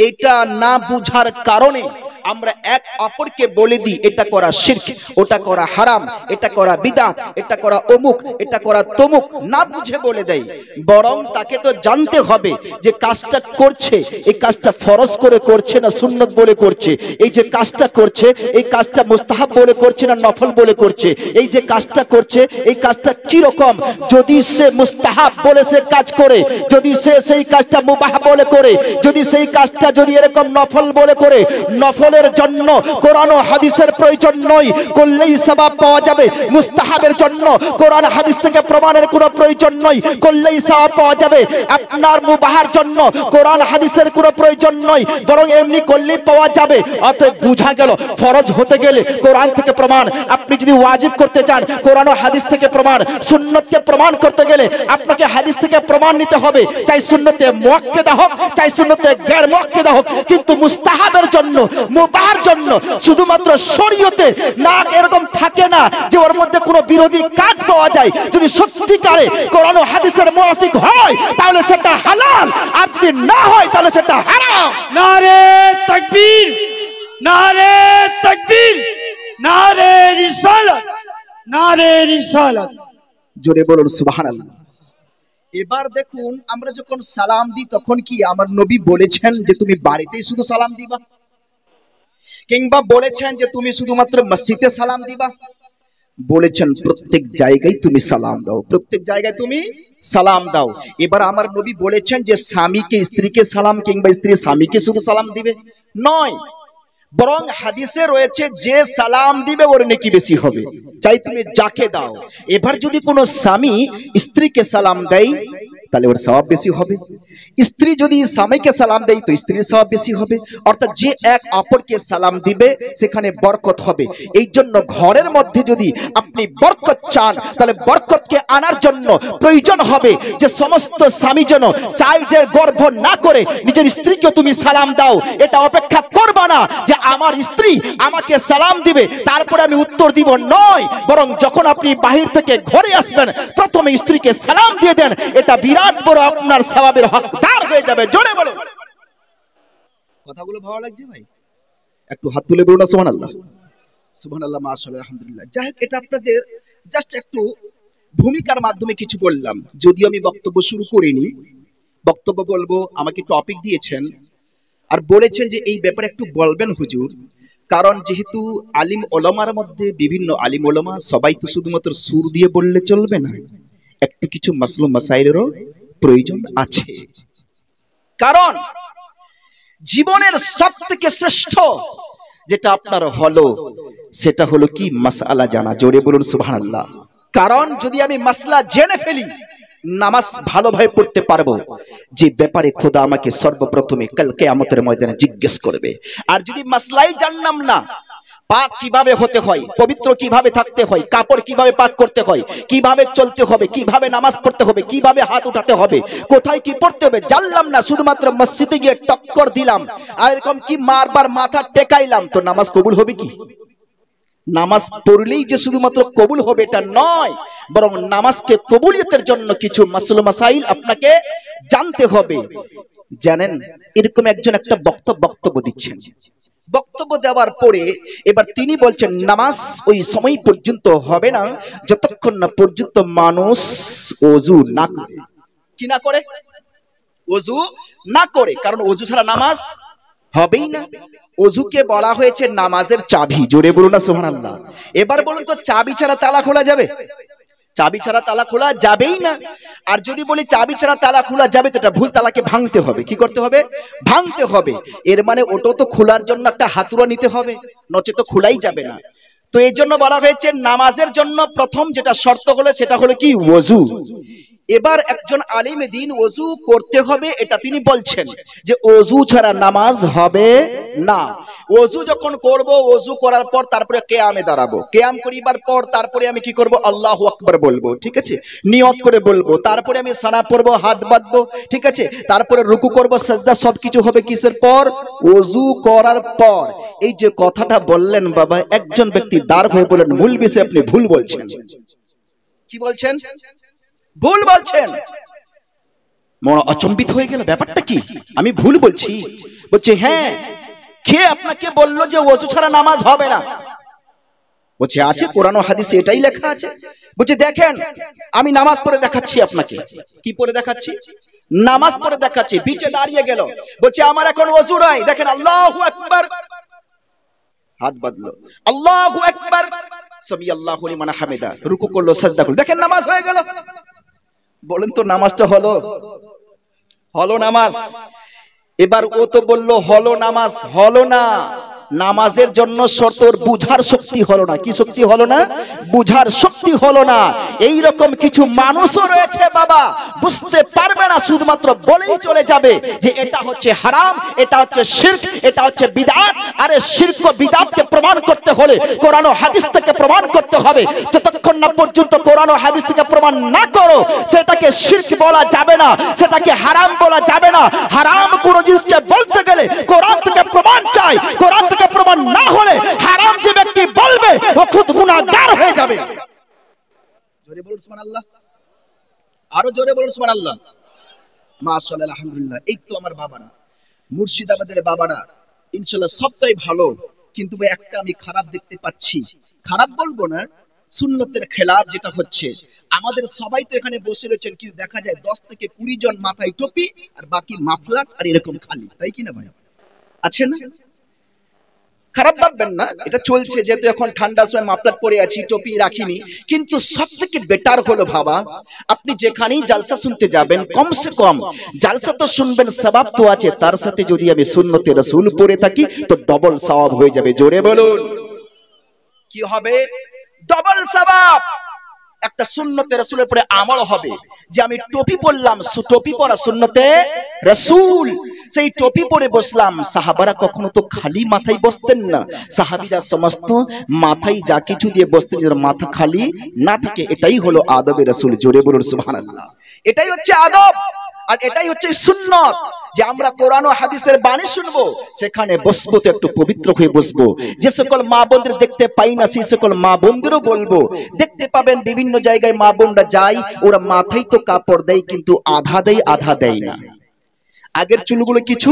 এটা না বুঝার কারণে আমরা এক অপরকে বলে দিই এটা করা শিরক, ওটা করা হারাম, এটা করা বিদআত, এটা করা অমুক, এটা করা তমুক, না বুঝে বলে দেয়। বরং তাকে তো জানতে হবে যে কাজটা করছে, এই কাজটা ফরজ করে করছে না সুন্নত বলে করছে, এই যে কাজটা করছে এই কাজটা মুস্তাহাব বলে করছে না নফল বলে করছে, এই যে কাজটা করছে এই কাজটা কি রকম। যদি সে মুস্তাহাব বলে সে কাজ করে, যদি সে সেই কাজটা মুবাহ বলে করে, যদি সেই কাজটা যদি এরকম নফল বলে করে, নফলের জন্য কোরআন ও হাদিসের প্রয়োজন নয়, করলেই সওয়াব পাওয়া যাবে। মুস্তাহাবের জন্য কোরআন হাদিস থেকে প্রমাণের কোনো প্রয়োজন নয়, করলেই সওয়াব পাওয়া যাবে। আপনার মুবাহর জন্য কোরআন হাদিসের কোনো প্রয়োজন নয়, বরং এমনি করলেই পাওয়া যাবে। অতএব বুঝা গেল ফরজ হতে গেলে কোরআন থেকে প্রমাণ, আপনি যদি ওয়াজিব করতে চান কোরআন ও হাদিস থেকে প্রমাণ, সুন্নতকে প্রমাণ করতে গেলে আপনাকে হাদিস থেকে প্রমাণ নিতে হবে, চাই সুন্নতে মুআক্কেদা হোক, চাই সুন্নতে গায়র মুআক্কেদা হোক। কিন্তু মুস্তাহাবের জন্য, মুবাহর জন্য শুধুমাত্র শরীয়তে না এরকম থাকে না যে ওর মধ্যে কোনো বিরোধী কাজ পাওয়া যায়। যদি সত্যিকারে কোরআন ও হাদিসের মুআফিক হয় তাহলে সেটা হালাল, আর যদি না হয় তাহলে সেটা হারাম। নারে তাকবীর, নারে তাকবীর, নারে রিসালাত, নারে রিসালাত। জোরে বলুন সুবহানাল্লাহ। এবার দেখুন আমরা যখন সালাম দিই তখন কি আমার নবী বলেছেন যে তুমি বাড়িতেই শুধু সালাম দিবা, কিংবা বলেছেন যে তুমি শুধুমাত্র মসজিদে সালাম দিবা? বলেছেন প্রত্যেক জায়গায় তুমি সালাম দাও, প্রত্যেক জায়গায় তুমি সালাম দাও। এবার আমার নবী বলেছেন যে স্বামীকে স্ত্রীকে সালাম, কিংবা স্ত্রী স্বামীকে শুধু সালাম দিবে নয়, বরং হাদিসে রয়েছে যে সালাম দিবে ওর নেকি বেশি হবে, চাই তুমি যাকে দাও। এবার যদি কোনো স্বামী স্ত্রীকে সালাম দেয় তাহলে ওর সওয়াব বেশি হবে, স্ত্রী যদি স্বামীকে সালাম দেয় তো স্ত্রীর সওয়াব বেশি হবে। অর্থাৎ যে এক অপরকে সালাম দিবে সেখানে বরকত হবে। এই জন্য ঘরের মধ্যে যদি আপনি বরকত চান তাহলে বরকতকে আনার জন্য প্রয়োজন হবে যে সমস্ত স্বামী যেন চাই যে গর্ব না করে নিজের স্ত্রীকে তুমি সালাম দাও, এটা অপেক্ষা করবা না যে আমার স্ত্রী আমাকে সালাম দিবে তারপরে আমি উত্তর দিব, নয়, বরং যখন আপনি বাহির থেকে ঘরে আসবেন প্রথমে স্ত্রীকে সালাম দিয়ে দেন, এটা বিরাট বড় আপনার সওয়াবের হকদার হয়ে যাবে। জোরে বলো। কথাগুলো ভালো লাগছে ভাই? একটু হাত তুলে বলুন না সুবহানাল্লাহ। সুবহানাল্লাহ, মাশাআল্লাহ, আলহামদুলিল্লাহ। যাই হোক, এটা আপনাদের জাস্ট একটু ভূমিকার মাধ্যমে কিছু বললাম, যদিও আমি বক্তব্য শুরু করিনি। বক্তব্য বলবো, আমাকে টপিক দিয়েছেন আর বলেছেন যে এই ব্যাপারে একটু বলবেন হুজুর, কারণ যেহেতু আলিম ওলামার মধ্যে বিভিন্ন আলিম ওলামা, সবাই তো শুধুমাত্র সুর দিয়ে বললে চলবে না, একটু কিছু মাসলু মাসাইলেরও প্রয়োজন আছে। কারণ জীবনের সবথেকে শ্রেষ্ঠ যেটা আপনার হলো সেটা হলো কি মাসআলা জানা। জোরে বলুন সুবহানাল্লাহ। কারণ যদি আমি মাসলা জেনে ফেলি নামাজ ভালোভাবে পড়তে পারবো, যে ব্যাপারে খোদা আমাকে সর্বপ্রথমে কাল কিয়ামতের ময়দানে জিজ্ঞেস করবে। আর যদি মাসলাই জানলাম না, পাক কিভাবে হতে হয়, পবিত্র কিভাবে থাকতে হয়, কাপড় কিভাবে পাক করতে হয়, কিভাবে চলতে হবে, কিভাবে নামাজ পড়তে হবে, কিভাবে হাত উঠাতে হবে, কোথায় কি পড়তে হবে জানলাম না, শুধুমাত্র মসজিদে গিয়ে টক্কর দিলাম আর এরকম কি মারবার মাথা টেকাইলাম, তো নামাজ কবুল হবে কি? নামাজ পড়লেই যে শুধুমাত্র কবুল হবে এটা নয়, বরং নামাজকে কবুলিয়তের জন্য কিছু মাসলু মাসাইল আপনাকে জানতে হবে। জানেন, এরকম একজন একটা বক্তব্য দিচ্ছেন, বক্তব্য দেওয়ার পরে এবার তিনি বলছেন নামাজ ওই সময় পর্যন্ত হবে না যতক্ষণ না পর্যন্ত মানুষ ওযু না করে। কি না করে? ওযু না করে। কারণ ওযু ছাড়া নামাজ হবেই না। ওযুকে বলা হয়েছে নামাজের চাবি। জোরে বলুন না সুবহানাল্লাহ। এবার বলুন তো, চাবি ছাড়া তালা খোলা যাবে? চাবি ছাড়া তালা খোলা যাবেই না। আর যদি বলি চাবি ছাড়া তালা খোলা যাবে, তো এটা ভুল, তালাকে ভাঙতে হবে। কি করতে হবে? ভাঙতে হবে। এর মানে ওটা তো খোলার জন্য একটা হাতুড়া নিতে হবে, নচেত তো খোলাই যাবে না। তো এই জন্য বলা হয়েছে নামাজের জন্য প্রথম যেটা শর্ত হলো সেটা হলো কি? ওযু। এবার একজন আলিমে দিন ওযু করতে হবে, এটা তিনি বলছেন যে ওযু ছাড়া নামাজ হবে না। ওযু যখন করব, ওযু করার পর তারপরে কিয়ামে দাঁড়াবো, কিয়াম করিবার পর তারপরে আমি কি করব? আল্লাহু আকবার বলবো, ঠিক আছে, নিয়ত করে বলবো, তারপরে আমি সানা পড়বো, হাত বাঁধবো, ঠিক আছে, তারপরে রুকু করব, সাজদা, সবকিছু হবে কিসের পর? ওযু করার পর। এই যে কথাটা বললেন বাবা, একজন ব্যক্তি দাঁড় হয়ে বলেন মূল বিষয়ে আপনি ভুল বলছেন। কি বলছেন? ভুল বলছেন। মনে অচম্বিত হয়ে গেল, ব্যাপারটা কি? আমি ভুল বলছি? বলছে হ্যাঁ। কে আপনাকে বললো যে ওযু ছাড়া নামাজ হবে না? বলছে আছে, কোরআন ও হাদিসে এটাই লেখা আছে। বলছে দেখেন, আমি নামাজ পড়ে দেখাচ্ছি আপনাকে। কি পড়ে দেখাচ্ছি? নামাজ পড়ে দেখাচ্ছি। বিচে দাঁড়িয়ে গেল, বলছে আমার এখন ওযু নাই। দেখেন, আল্লাহু আকবার, হাত বাঁধলো, আল্লাহু আকবার, সামি আল্লাহু লিমান হামিদা, রুকু করলো, সাজদা করলো, দেখেন নামাজ হয়ে গেল। বলেন তো নামাজটা হলো? হলো নামাজ? এবার ও তো বললো হলো নামাজ। হলো না। নামাজের জন্য শর্ত বুঝার শক্তি হলো না। কি শক্তি হলো না? বুঝার শক্তি হলো না। এই রকম কিছু মানুষও রয়েছে বাবা, বুঝতে পারবে না, শুধুমাত্র বলেই চলে যাবে যে এটা হচ্ছে হারাম, এটা হচ্ছে শিরক, এটা হচ্ছে বিদআত। আরে শিরক ও বিদআতকে প্রমাণ করতে হলে কোরআন ও হাদিস থেকে প্রমাণ করতে হবে। যতক্ষণ না পর্যন্ত কোরআন ও হাদিস থেকে প্রমাণ না করো, সেটাকে শিরক বলা যাবে না, সেটাকে হারাম বলা যাবে না। হারাম কোন জিনিসকে বলতে গেলে কোরআন থেকে প্রমাণ চাই। কোরআন থেকে প্রমাণ না হলে হারাম যে ব্যক্তি বলবে ও খুদ গুনাহগার হয়ে যাবে। জোরে বলুন সুবহানাল্লাহ। আরো জোরে বলুন সুবহানাল্লাহ। মাশাআল্লাহ, আলহামদুলিল্লাহ। এই তো আমার বাবারা, মুর্শিদাবাদের বাবারা, ইনশাআল্লাহ সবটাই ভালো, কিন্তু ভাই একটা আমি খারাপ দেখতে পাচ্ছি। খারাপ বলবো না, সুন্নতের খেলাফ যেটা হচ্ছে। আমাদের সবাই তো এখানে বসে রয়েছেন, কিন্তু দেখা যায় 10 থেকে 20 জন মাথায় টুপি আর বাকি মাফলার আর এরকম খালি, তাই কি না ভাই? আছে না? খারাপ ভাববেন না, এটা চলছে, যেহেতু এখন ঠান্ডার সময় মাফলার পরে আছি, টুপি রাখিনি। কিন্তু সব থেকে বেটার হলো বাবা, আপনি যেখানেই জালসা শুনতে যাবেন, কমসে কম জালসা তো শুনবেন, সওয়াব তো আছে, তার সাথে যদি আমি সুন্নতে রাসূল পড়ে থাকি তো ডবল সওয়াব হয়ে যাবে। জোরে বলুন কি হবে? ডবল সওয়াব। একটা সুন্নতে রাসূলের পরে আমল হবে, যে আমি টুপি পরলাম, টুপি পরা সুন্নতে রাসূল, সেই টুপি পরে বসলাম। সাহাবারা কখনো তো খালি মাথায় বসতেন না, সাহাবীরা সমস্ত মাথায় যা কিছু দিয়ে বসতেন, যেন মাথা খালি না থাকে। এটাই হলো আদবে রাসূল। জোরে বলুন সুবহানাল্লাহ। এটাই হচ্ছে আদব, আর এটাই হচ্ছে সুন্নত, যে আমরা কোরআন ও হাদিসের বাণী শুনবো, সেখানে বসবো তো একটু পবিত্র হয়ে বসবো। যে সকল মা বোনদের দেখতে পাই না, সেই সকল মা বোনদেরও বলবো, দেখতে পাবেন বিভিন্ন জায়গায় মা বোনরা যায়, ওরা মাথায় তো কাপড় দেয়, কিন্তু আধা দেয় আধা দেয় না। আগের চুলগুলো কিছু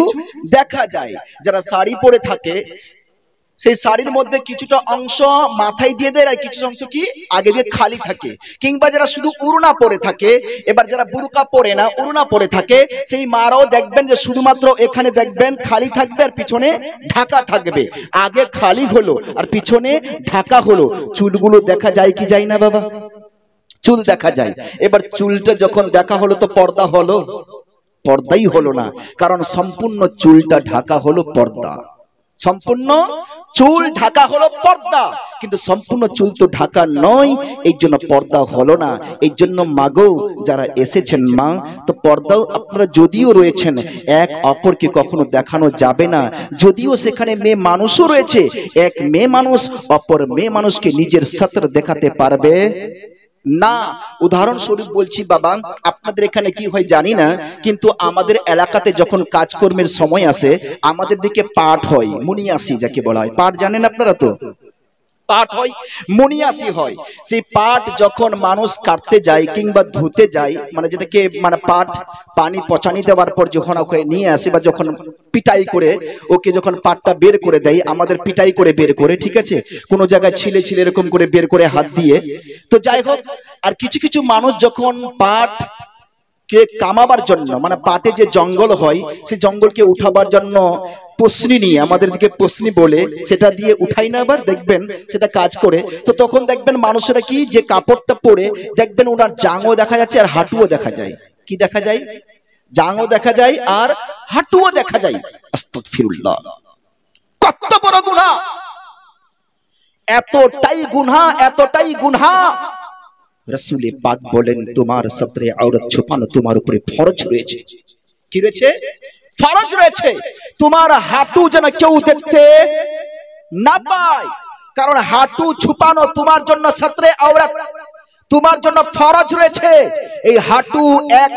দেখা যায়, যারা শাড়ি পরে থাকে সেই শাড়ির মধ্যে কিছুটা অংশ মাথায় দিয়ে দেয়, আর কিছু অংশ কি আগে দিয়ে খালি থাকে। কিংবা যারা শুধু উড়না পরে থাকে, এবার যারা বুরকা পরে না, উড়না পরে থাকে, সেই মারাও দেখবেন যে শুধুমাত্র এখানে দেখবেন খালি থাকবে আর পিছনে ঢাকা থাকবে। আগে খালি হলো আর পিছনে ঢাকা হলো। চুলগুলো দেখা যায় কি যায় না বাবা? চুল দেখা যায়। এবার চুলটা যখন দেখা হলো তো পর্দা হলো? পর্দাই হলো না, কারণ সম্পূর্ণ চুলটা ঢাকা হলো পর্দা। সম্পূর্ণ চুল ঢাকা হলো পর্দা, কিন্তু সম্পূর্ণ চুল তো ঢাকা নয়, এই জন্য পর্দা হলো না। এই জন্য মাগো যারা এসেছেন মা, তো পর্দাও আপনারা যদিও রয়েছেন, এক অপরকে কখনো দেখানো যাবে না। যদিও সেখানে মেয়ে মানুষও রয়েছে, এক মেয়ে মানুষ অপর মেয়ে মানুষকে নিজের সতর দেখাতে পারবে না। উদাহরণস্বরূপ বলছি বাবা, আপনাদের এখানে কি হয় জানি না, কিন্তু আমাদের এলাকাতে যখন কাজকর্মের সময় আসে, আমাদের দিকে পাঠ হয়, মুনিয়াসি যাকে বলা হয়। পাঠ জানেন আপনারা তো? পাঠ হয়, মুনিয়াসি হয়। সেই পাঠ যখন মানুষ কাটতে যায় কিংবা ধুতে যায়, মানে যেটাকে মানে পাঠ পানি পচানি দেওয়ার পর যখন ওকে নিয়ে আসে, বা যখন পিটাই করে ওকে যখন পাটটা বের করে দেয়, আমাদের পিটাই করে বের করে, ঠিক আছে, কোন জায়গায় ছিলে ছিলে এরকম করে বের করে হাত দিয়ে, তো যাই হোক। আর কিছু কিছু মানুষ যখন পাট কে কামাবার জন্য, মানে পাটে যে জঙ্গল হয়, সেই জঙ্গলকে উঠাবার জন্য পশনি নিয়ে, আমাদের দিকে পশনি বলে, সেটা দিয়ে উঠাই না, আবার দেখবেন সেটা কাজ করে। তো তখন দেখবেন মানুষেরা কি, যে কাপড়টা পরে দেখবেন ওনার জাঙও দেখা যাচ্ছে আর হাঁটুও দেখা যায়। কি দেখা যায়? জাঙও দেখা যায় আর হাঁটুও দেখা যায়। আস্তাগফিরুল্লাহ, কত বড় গুনাহ! এতটাই গুনাহ, এতটাই গুনাহ। রাসূল পাক বলেন, তোমার সতরে আওরাত ছুপানো তোমার উপরে ফরজ রয়েছে। কি রয়েছে? ফরজ রয়েছে। তোমার হাঁটু যেন কেউ দেখতে না পায়, কারণ হাঁটু ছুপানো তোমার জন্য সতরে আওরাত, তোমার জন্য ফরজ রয়েছে। এই হাঁটু এক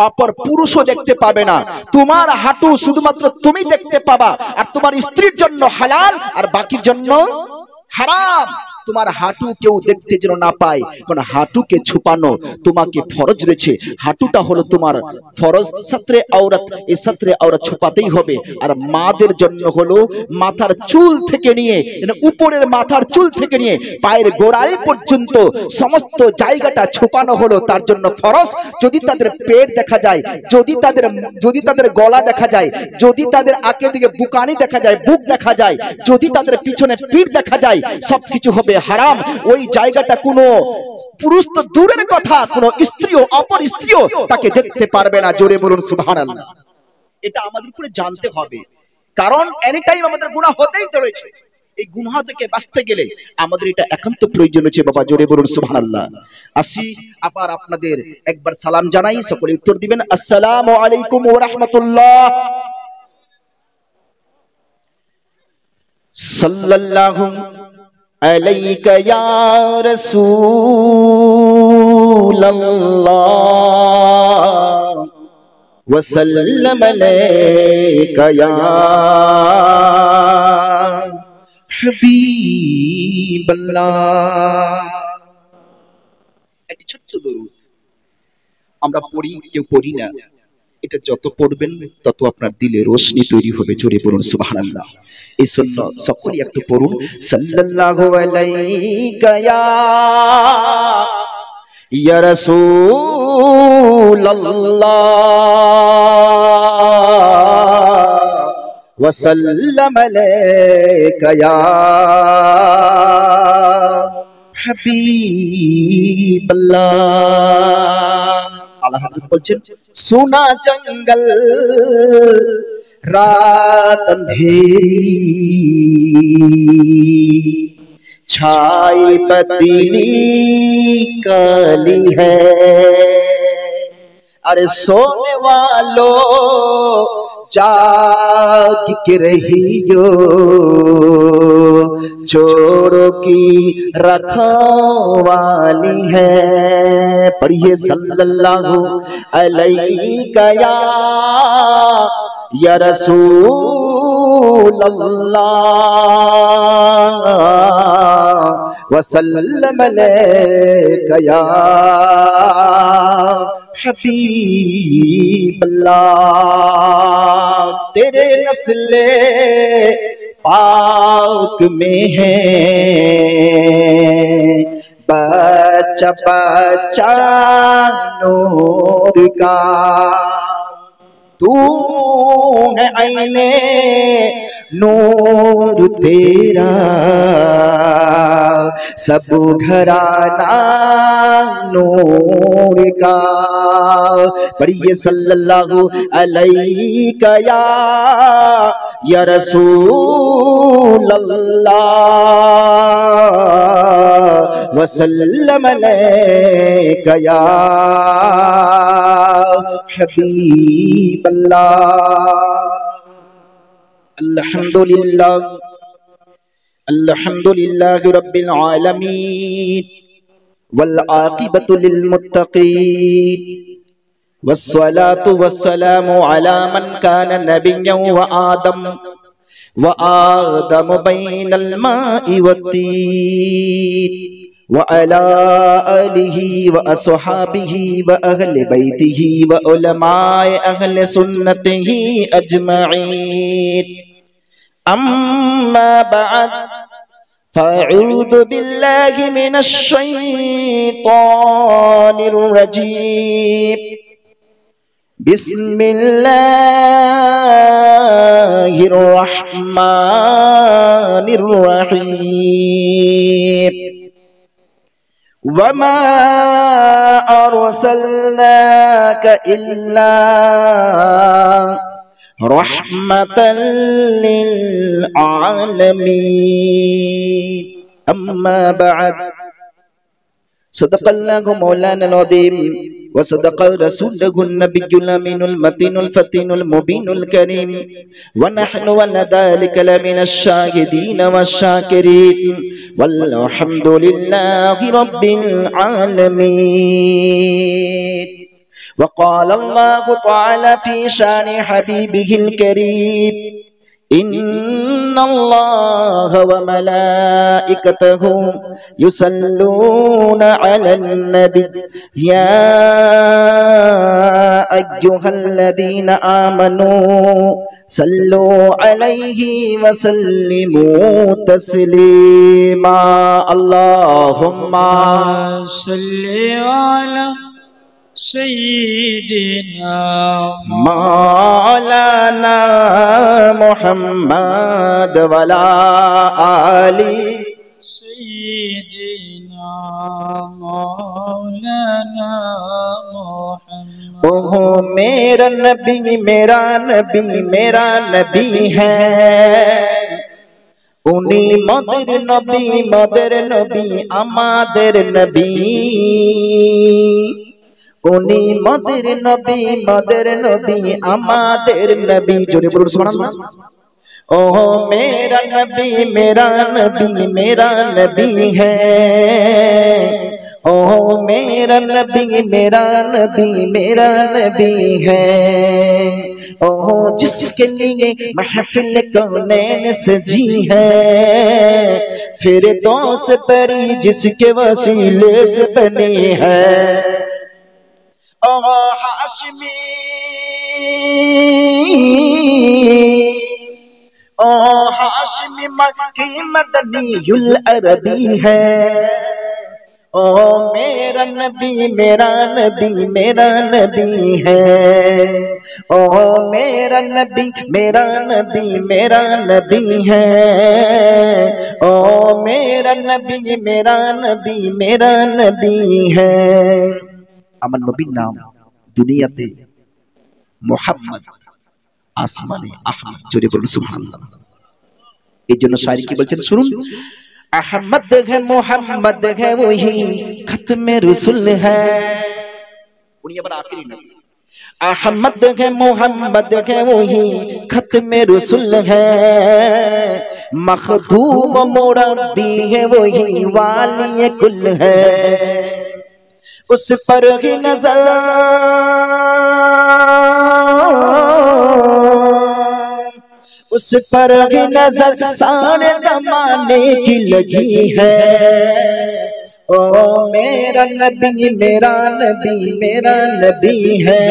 অপর পুরুষও দেখতে পাবে না, তোমার হাঁটু শুধুমাত্র তুমি দেখতে পাবা, আর তোমার স্ত্রীর জন্য হালাল আর বাকির জন্য হারাম। তোমার হাঁটু কেউ দেখতে যেন না পায়, কারণ হাঁটুকে ছুপানো তোমাকে ফরজ রয়েছে। হাঁটুটা হলো তোমার ফরজ সতরে আওরাত, এই সতরে আওরাত ছুপাতেই হবে। আর মাদের জন্য হলো মাথার চুল থেকে নিয়ে, উপরের মাথার চুল থেকে নিয়ে পায়ের গোড়ালি পর্যন্ত সমস্ত জায়গাটা ছুপানো হলো তার জন্য ফরজ। যদি তাদের পেট দেখা যায়, যদি তাদের গলা দেখা যায়, যদি তাদের আঁকের দিকে বুকানি দেখা যায়, বুক দেখা যায়, যদি তাদের পিছনে পিঠ দেখা যায়, সবকিছু হবে হারাম। ওই জায়গাটা কোনো পুরুষ তো দূরের কথা, কোনো স্ত্রীও অপর স্ত্রীও তাকে দেখতে পারবে না। জোরে বলুন সুবহানাল্লাহ। এটা আমাদের উপরে জানতে হবে, কারণ এনি টাইম আমাদের গুনাহ হতেই তো রয়েছে। এই গুনাহ থেকে বাঁচতে গেলে আমাদের এটা একান্ত প্রয়োজন হচ্ছে বাবা। জোরে বলুন সুবহানাল্লাহ। আসি আবার আপনাদের একবার সালাম জানাই, সকলে উত্তর দিবেন। আসসালামু আলাইকুম ওয়া রাহমাতুল্লাহ। সাল্লাল্লাহু আলাইকা ইয়া রাসূলাল্লাহ ওয়া সাল্লাম আলাইকা ইয়া হাবিবাল্লাহ। একটি ছোট্ট দরুদ আমরা পড়ি, কেউ পড়ি না। এটা যত পড়বেন তত আপনার দিলে রোশনি তৈরি হবে। জোরে বলুন সুবহানাল্লাহ। এই জন্য সকলেই একটু পড়ুন, সাল্লাল্লাহু আলাইকা ইয়া রাসূলাল্লাহ वसल्लम अलैका या हबीबल्लाह। आला हज़रत बोलছেন सोना जंगल रात अंधेरी छाई पतीली काली है। अरे सोने वालों जाग के रहियो चोरों की रखवाली है। पढ़िए सल्लल्लाहु अलैहि या रसूल अल्लाह वसल्लम अलैका या हबीब अल्लाह। तेरे नस्ले पाक में है बच्चा बच्चा नूर का। तू है आईने नूर तेरा सब घराना नूर का। पढ़िए सल्लल्लाहु अलैहि या रसूल अल्लाह वसल्लम अलैका या हबीब अल्लाह। अल्हम्दुलिल्लाह अल्हम्दुलिल्लाहि रब्बिल आलमीन वल आक़िबतु लिल मुत्तक़ीन वस्सलातु वस्सलामु अला मन कान नबिय्यन व आदम बैनल माइ वत्तीन व अला आलिहि व अस्हाबिहि व अहले बैतिहि व उलमाए अहले सुन्नतिहि अजमईन। अम्मा बाद फ़अऊज़ु बिल्लाहि मिनश शैतानिर रजीम। बिस्मिल्लाहिर रहमानिर रहीम। वमा अरसलनाका इल्ला रहमतल लिल आलमीन। अम्मा बाद सदक़ल्लाहु मौलाना अज़ीम व सदक़ रसूलुहुन नबियुल अमीनुल मतीनुल फतीनुल मुबीनुल करीम व नहनु अला ज़ालिका लमिनश शाहिदीन वश्शाकिरीन वल्हम्दुलिल्लाहि रब्बिल आलमीन। वक़ाल अल्लाहु तआला फ़ी शानि हबीबिहिल करीम इन्नल्लाह व मलाइकतहु युसल्लूना अलन नबी या अय्युहल्लज़ीना आमनू सल्लू अलैहि व सल्लिमू तस्लीमा। अल्लाहुम्मा सल्ली अला सय्यिदिना मौलाना मुहम्मद वला आली सय्यिदिना मौलाना मुहम्मद। ओह मेरा नबी मेरा नबी मेरा नबी है। उनी मदर नबी आमादेर नबी। उनी मदर नबी आमादेर नबी। जोरे बोलो सुभान अल्लाह। ओह मेरा नबी मेरा नबी है। ओह मेरा नबी है। ओह जिसके लिए महफिल कौनैन सजी है। फिर दोस परी जिसके वसीले से बनी है। ओह हाशमी हाशमी मक्की मदनीयुल अरबी है। ओ मेरा नबी मेरा नबी मेरा नबी है। ओ मेरा नबी मेरा नबी मेरा नबी है। ओ मेरा नबी मेरा नबी मेरा नबी है। আমার নবীর নাম দুনিয়াতে মুহাম্মদ, আসমানে আহমদ। জোরে বলুন সুবহানাল্লাহ। এই জন্য শায়রি কি বলছেন শুনুন। अहमद है मोहम्मद है वही खत्म रसूल है। आखिरी नबी अहमद है मोहम्मद है वही खत्म रसूल है। मखदूम मुरब्बी है वही वाली कुल है। उस पर ही नजर उस पर ही नजर सारे जमाने की लगी है। ओ मेरा नबी मेरा नबी मेरा नबी है।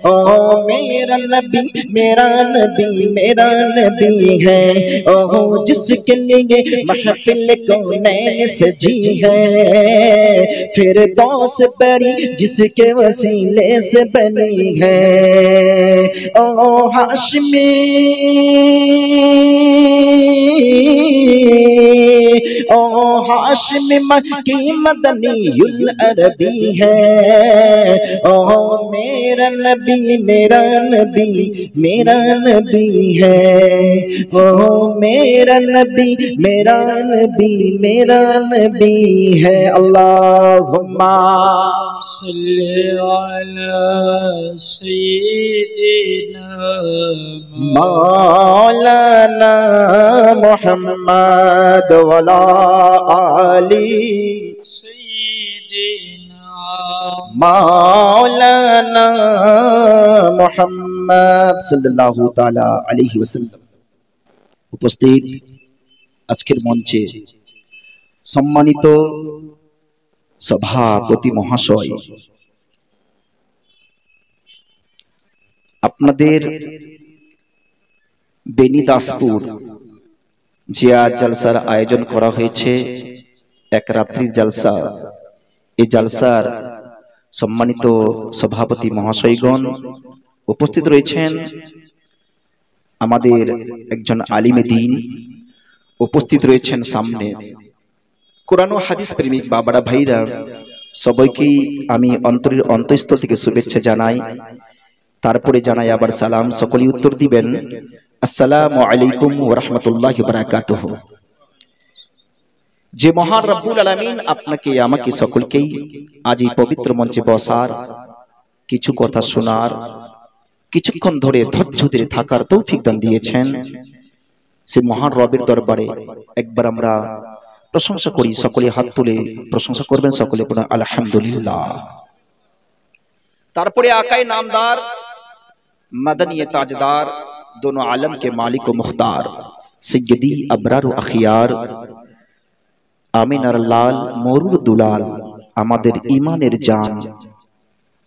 ओ मेरा नबी मेरा नबी मेरा नबी है। ओ जिसके लिए महफिल कौनैन सजी है। फिर दौस बड़ी जिसके वसीले से बनी है। ओ हाशमी ओ हाशमी की मदनीयुल अरबी है। ओ मेरा नबी मेरा नबी मेरा नबी है। ओ मेरा नबी मेरा नबी मेरा नबी है। अल्लाहुम्मा सल्ली अला सय्यिदिना मौलाना मुहम्मद वला आली सय्यिदिना मौलाना मुहम्मद सल्लल्लाहु ताला अलैहि वसल्लम। उपस्थित আজকের মঞ্চে সম্মানিত সভাপতি মহাশয়, আপনাদের বেনিদাসপুর জিয়া জলসার আয়োজন করা হয়েছে, এক রাত্রির জলসা। এই জলসার সম্মানিত সভাপতি মহাশয়গণ উপস্থিত রয়েছেন। আমাদের একজন আলিমে দ্বীন উপস্থিত রয়েছেন সামনে। কোরআন ও হাদিস প্রেমিক বাবারা ভাইরা, সবাইকেই আমি অন্তরের অন্তঃস্থল থেকে শুভেচ্ছা জানাই। তারপরে জানাই আবার সালাম। সকলেই উত্তর দিবেন আসসালামু আলাইকুম ওয়া রাহমাতুল্লাহি ওয়া বারাকাতুহু। যে মহান রব্বুল আলামিন আপনাকে আমাকে সকলকেই আজ এই পবিত্র মঞ্চে বসার, কিছু কথা শোনার, কিছুক্ষণ ধরে ধৈর্য ধরে থাকার তৌফিক দান দিয়েছেন, সে মহান রবের দরবারে একবার আমরা প্রশংসা করি। সকলে হাত তুলে প্রশংসা করবেন, সকলে বলুন আলহামদুলিল্লাহ। তারপরে আকায়ে নামদার, मदनी ताजदार, दोनों आलम के मालिक व मुख्तार, सैयदी अबरार व अखियार, आमिनार लाल मोरुर दुलाल, आमादेर ईमानेर जान,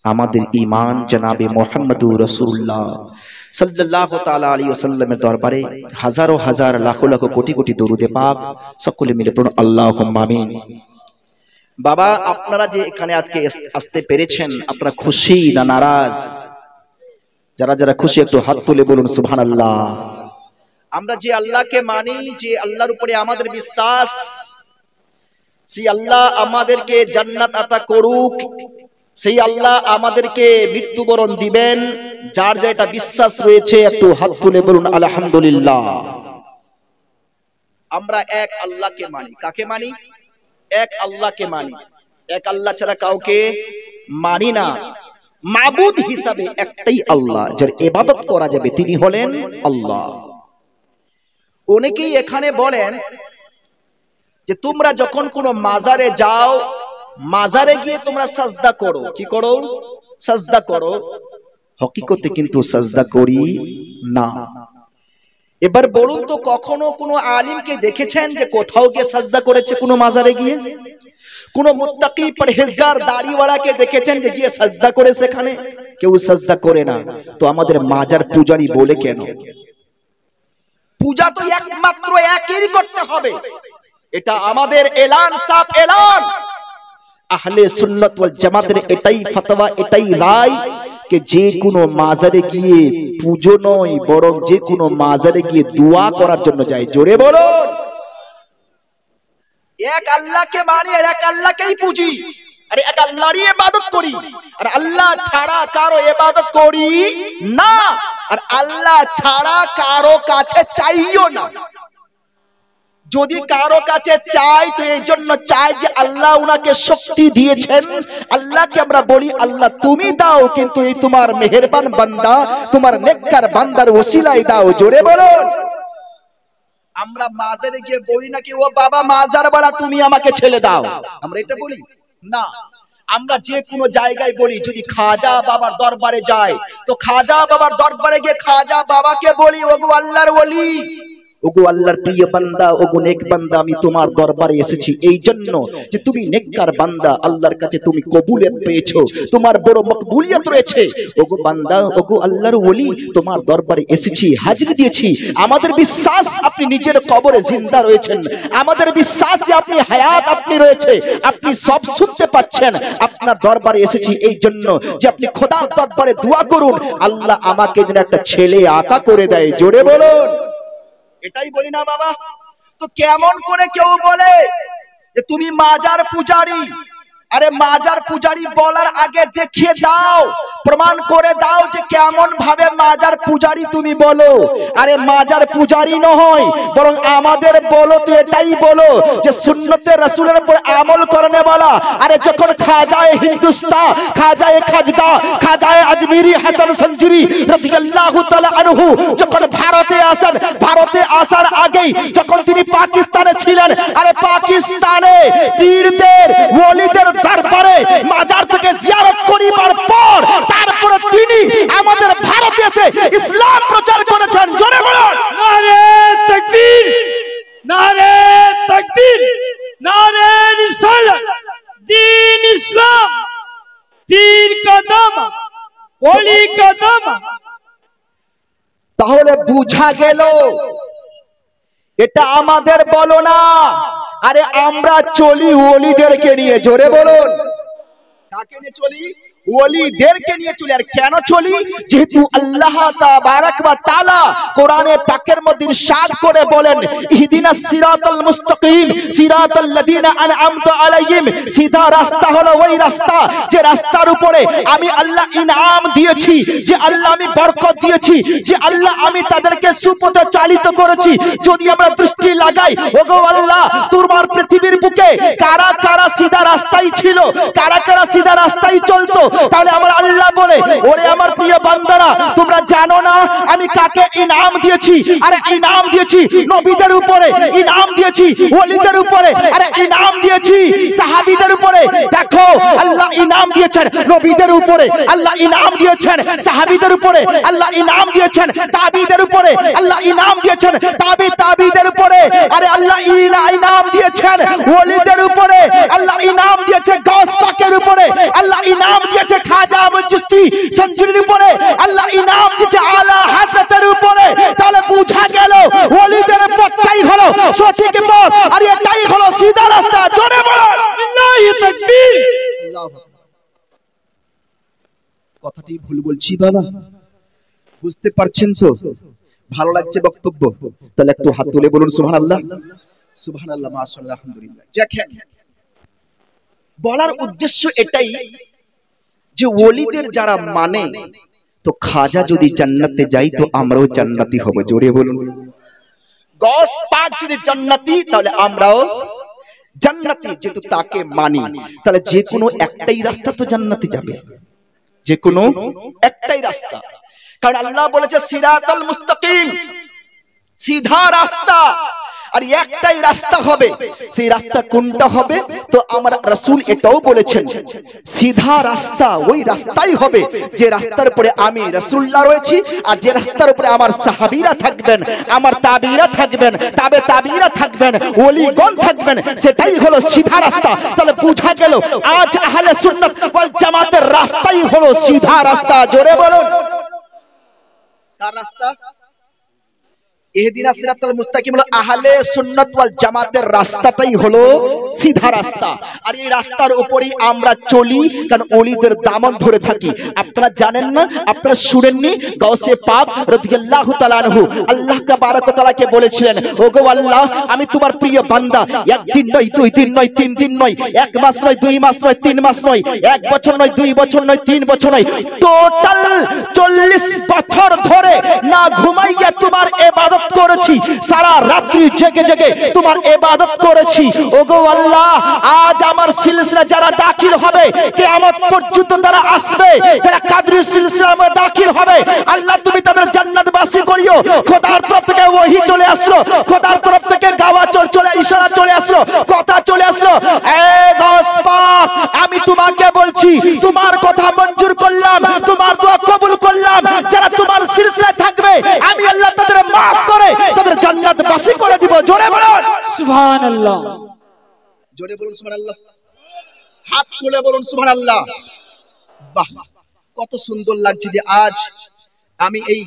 आमादेर ईमान जनाबे मुहम्मदुर रसूलुल्लाह सल्लल्लाहु ताला अलैहि वसल्लमेर दरबारे हजारों हजार लाखों लाखों कोटी कोटी दरूदे पाक। सकले मिले पड़ुन आल्लाहुम्मा आमीन। बाबा, আপনারা যে এখানে আজকে আসতে পেরেছেন, আপনারা খুশি না নারাজ? যারা যারা খুশি একটু হাত তুলে বলুন সুবহানাল্লাহ। আমরা যে আল্লাহকে মানি, যে আল্লাহর উপরে আমাদের বিশ্বাস, সেই আল্লাহ আমাদেরকে জান্নাত আতা করুক, সেই আল্লাহ আমাদেরকে মৃত্যুবরণ দিবেন, যার যেটা বিশ্বাস রয়েছে একটু হাত তুলে বলুন আলহামদুলিল্লাহ। আমরা এক আল্লাহকে মানি। কাকে মানি? এক আল্লাহকে মানি। এক আল্লাহ ছাড়া কাউকে মানি না। মাবুদ হিসাবে একটাই আল্লাহ, যার ইবাদত করা যাবে তিনি হলেন আল্লাহ। অনেকেই এখানে বলেন যে তোমরা যখন কোনো মাজারে যাও, মাজারে গিয়ে তোমরা সাজদা করো। কি করো? সাজদা করো। হকিকতে কিন্তু সাজদা করি না। এবার বলুন তো, কখনো কোনো আলিমকে দেখেছেন যে কোথাও গিয়ে সাজদা করেছে কোনো মাজারে গিয়ে? কোন মুত্তাকি পরহেজগার দাড়িওয়ালাকে দেখেছেন যে গিয়ে সাজদা করে? সেখানে কেউ সাজদা করে না। তো আমাদের মাজার পূজারি বলে কেন? পূজা তো একমাত্র একই করতে হবে। এটা আমাদের এলান, সাফ এলান। আহলে সুন্নাত ওয়াল জামাতের এটাই ফতোয়া, এটাই রায় যে যে কোনো মাজারে গিয়ে পূজো নয়, বরং যে কোনো মাজারে গিয়ে দোয়া করার জন্য যায়। জোরে বলুন। এক আল্লাহকে মানি আর এক আল্লাহকেই পুজি, আর এক আল্লাহরই ইবাদত করি, আর আল্লাহ ছাড়া কারো ইবাদত করি না, আর আল্লাহ ছাড়া কারো কাছে চাইও না। যদি কারো কাছে চাই তো এই জন্য চাই যে আল্লাহ উনাকে শক্তি দিয়েছেন। আল্লাহকে আমরা বলি আল্লাহ তুমি দাও, কিন্তু এই তোমার মেহেরবান বান্দা, তোমার নেককার বান্দার ওসিলায় দাও। জোরে বলুন। আমরা মাজারে গিয়ে বলি নাকি ও বাবা মাজার বাড়া তুমি আমাকে ছেলে দাও, আমরা এটা বলি না। আমরা যে কোনো জায়গায় বলি, যদি খাজা বাবার দরবারে যায় তো খাজা বাবার দরবারে গিয়ে খাজা বাবাকে বলি ওগো আল্লাহর ওলি, ওগো আল্লাহর প্রিয় বান্দা, ওগো নেক বান্দা, আমি তোমার দরবারে এসেছি এই জন্য যে তুমি নেককার বান্দা, আল্লাহর কাছে তুমি কবুলিয়ত পেয়েছো, তোমার বড় মকবুলিয়ত রয়েছে। ওগো বান্দা, ওগো আল্লাহর ওলি, তোমার দরবারে এসেছি, হাজিরি দিয়েছি। আমাদের বিশ্বাস আপনি নিজের কবরে জিন্দা রয়েছেন, আমাদের বিশ্বাস যে আপনি হায়াত, আপনি রয়েছে, আপনি সব শুনতে পাচ্ছেন। আপনার দরবারে এসেছি এই জন্য যে আপনি খোদার দরবারে দোয়া করুন, আল্লাহ আমাকে যেন একটা ছেলে আতা করে দেয়। জোরে বলুন। এটাই বলি না বাবা? তো কেমন করে কেউ বলে যে তুমি মাজার পূজারি? আরে মাজার পূজারি বলার আগে দেখিয়ে দাও, প্রমাণ করে দাও যে কেমন ভাবে মাজার পূজারি তুমি বলো। আরে মাজার পূজারি নয়, বরং আমাদের বলো তো এটাই বলো যে সুন্নতে রাসূলের উপর আমল করনে वाला। আরে যখন খাজায়ে হিন্দুস্তান, খাজায়ে খাজদা, খাজায়ে আজমিরি হাসান সঞ্জুরি রাদিয়াল্লাহু তাআলা আনহু যখন ভারতে আসেন, ভারতে আসার আগেই যখন তিনি পাকিস্তানে ছিলেন, আরে পাকিস্তানে পীরদের ওলিদের দরবারে মাজার থেকে জিয়ারত করিবার পর তারপরে তিনি আমাদের ভারতে এসে ইসলাম প্রচার করেছেন। জোরে বলুন নারে তাকবীর, নারে তাকবীর, নারে রিসালাত, দ্বীন ইসলাম, পীর কদম, ওলি কদম। তাহলে বুঝা গেল এটা আমাদের বলো না, আরে আমরা চলি ওলিদেরকে নিয়ে। জোরে বলুন। কাকে নিয়ে চলি? ওলিদেরকে নিয়ে চলি। আর কেন চলি? যেহেতু আল্লাহ তাবারাক ওয়া তাআলা কোরআনে পাকের মধ্যে ইরশাদ করে বলেন, ইহদিনাস সিরাতাল মুস্তাকিম সিরাতাল লাযিনা আনআমতা আলাইহিম। সিধা রাস্তা হলো ওই রাস্তা যে রাস্তার উপরে আমি আল্লাহ ইনাম দিয়েছি, যে আল্লাহ আমি বরকত দিয়েছি, যে আল্লাহ আমি তাদেরকে সুপথে চালিত করেছি। যদি আমরা দৃষ্টি লাগাই, ওগো আল্লাহ তোমার পৃথিবীর বুকে কারা কারা সিধা রাস্তায় ছিল, কারা কারা সিধা রাস্তায় চলতো, তাহলে আমার আল্লাহ বলে ওরে আমার প্রিয় বান্দারা, তোমরা জানো না আমি কাকে ইনাম দিয়েছি? আরে ইনাম দিয়েছি নবীদের উপরে, ইনাম দিয়েছি ওলিদের উপরে, আরে ইনাম দিয়েছি সাহাবীদের উপরে। দেখো আল্লাহ ইনাম দিয়েছেন নবীদের উপরে, আল্লাহ ইনাম দিয়েছেন সাহাবীদের উপরে, আল্লাহ ইনাম দিয়েছেন তাবিদের উপরে, আল্লাহ ইনাম দিয়েছেন তাবিদের উপরে, আরে আল্লাহ ইনাম দিয়েছেন ওলিদের উপরে, আল্লাহ ইনাম দিয়েছে গাউস পাকের উপরে, আল্লাহ ইনাম দিয়েছে খাজা আহমদ চিশতি সঞ্জুরির উপরে, আল্লাহ ইনাম দিয়েছে আলা হযরতের উপরে। তাহলে বুঝা গেল ওলিদের পথটাই হলো সঠিক পথ, আর এটাই হলো সিধা রাস্তা। জোরে বলুন আল্লাহু তাকবীর। আল্লাহু আকবার। কথাটি ভুল বলছি বাবা? বুঝতে পারছেন তো? ভালো লাগছে বক্তব্য? তাহলে একটু হাত তুলে বলুন সুবহানাল্লাহ, সুবহানাল্লাহ, মাশাআল্লাহ, আলহামদুলিল্লাহ। দেখেন বলার উদ্দেশ্য এটাই যে ওলিদের যারা মানে, তো খাজা যদি জান্নাতে যাই তো আমরাও জান্নাতি হব। জোরে বলুন। গস পাক যদি জান্নাতি তাহলে আমরাও জান্নাতি, যেহেতু তাকে মানি। তাহলে যে কোনো একটাই রাস্তা তো জান্নাতে যাবে, যে কোনো একটাই রাস্তা। কারণ আল্লাহ বলেছে সিরাতাল মুস্তাকিম, সিধা রাস্তা, আর একটাই রাস্তা হবে। সেই রাস্তা কোনটা হবে? তো আমার রাসূল এটাও বলেছেন সিধা রাস্তা ওই রাস্তাই হবে যে রাস্তার উপরে আমি রাসূলুল্লাহ রয়েছি, আর যে রাস্তার উপরে আমার সাহাবীরা থাকবেন, আমার তাবিরা থাকবেন, তাবিরা থাকবেন, ওলিগণ থাকবেন, সেটাই হলো সিধা রাস্তা। তাহলে বুঝা গেল আজ আহলে সুন্নাত ওয়াল জামাতের রাস্তাই হলো সিধা রাস্তা। জোরে বলুন কার রাস্তা? ইহদিনাস সিরাতাল মুস্তাকিম হলো আহলে সুন্নাত ওয়াল জামাতের রাস্তাটাই হলো সিধা রাস্তা, আর এই রাস্তার উপরেই আমরা চলি, কারণ ওলিদের দামন ধরে থাকি। আপনারা জানেন না, আপনারা শুনেননি, গাউসে পাক রাদিয়াল্লাহু তাআলা আনহু আল্লাহ তাবারক ওয়া তাআলাকে বলেছিলেন, ওগো আল্লাহ আমি তোমার প্রিয় বান্দা, একদিন নয়, দুই দিন নয়, তিন দিন নয়, এক মাস নয়, দুই মাস নয়, তিন মাস নয়, এক বছর নয়, দুই বছর নয়, তিন বছর নয়, টোটাল 40 বছর ধরে না ঘুমাইয়া তোমার ইবাদত করেছি, সারা রাত্রি জেগে জেগে তোমার ইবাদত করেছি। ওগো আল্লাহ আজ আমার সিলসিলা যারা দাখিল হবে, কিয়ামত পর্যন্ত তারা আসবে, যারা কাদরি সিলসিলার মধ্যে দাখিল হবে, আল্লাহ তুমি তাদের জান্নাতবাসী করিও। খোদার তরফ থেকে ওহী চলে আসলো, খোদার তরফ থেকে গাওয়া চলে ইশারা চলে আসলো, কথা চলে আসলো, এ গাউস পাক আমি তোমাকে বলছি, তোমার কথা মঞ্জুর করলাম, তোমার দোয়া কবুল করলাম, যারা তোমার সিলসিলায় থাকবে আমি আল্লাহ তাদের মাফ করে তাদের জান্নাতবাসী করে দিব। জোরে বলুন সুবহানাল্লাহ, জোরে বলুন সুবহানাল্লাহ, হাত তুলে বলুন সুবহানাল্লাহ। বাহ, কত সুন্দর লাগছে যে আজ আমি এই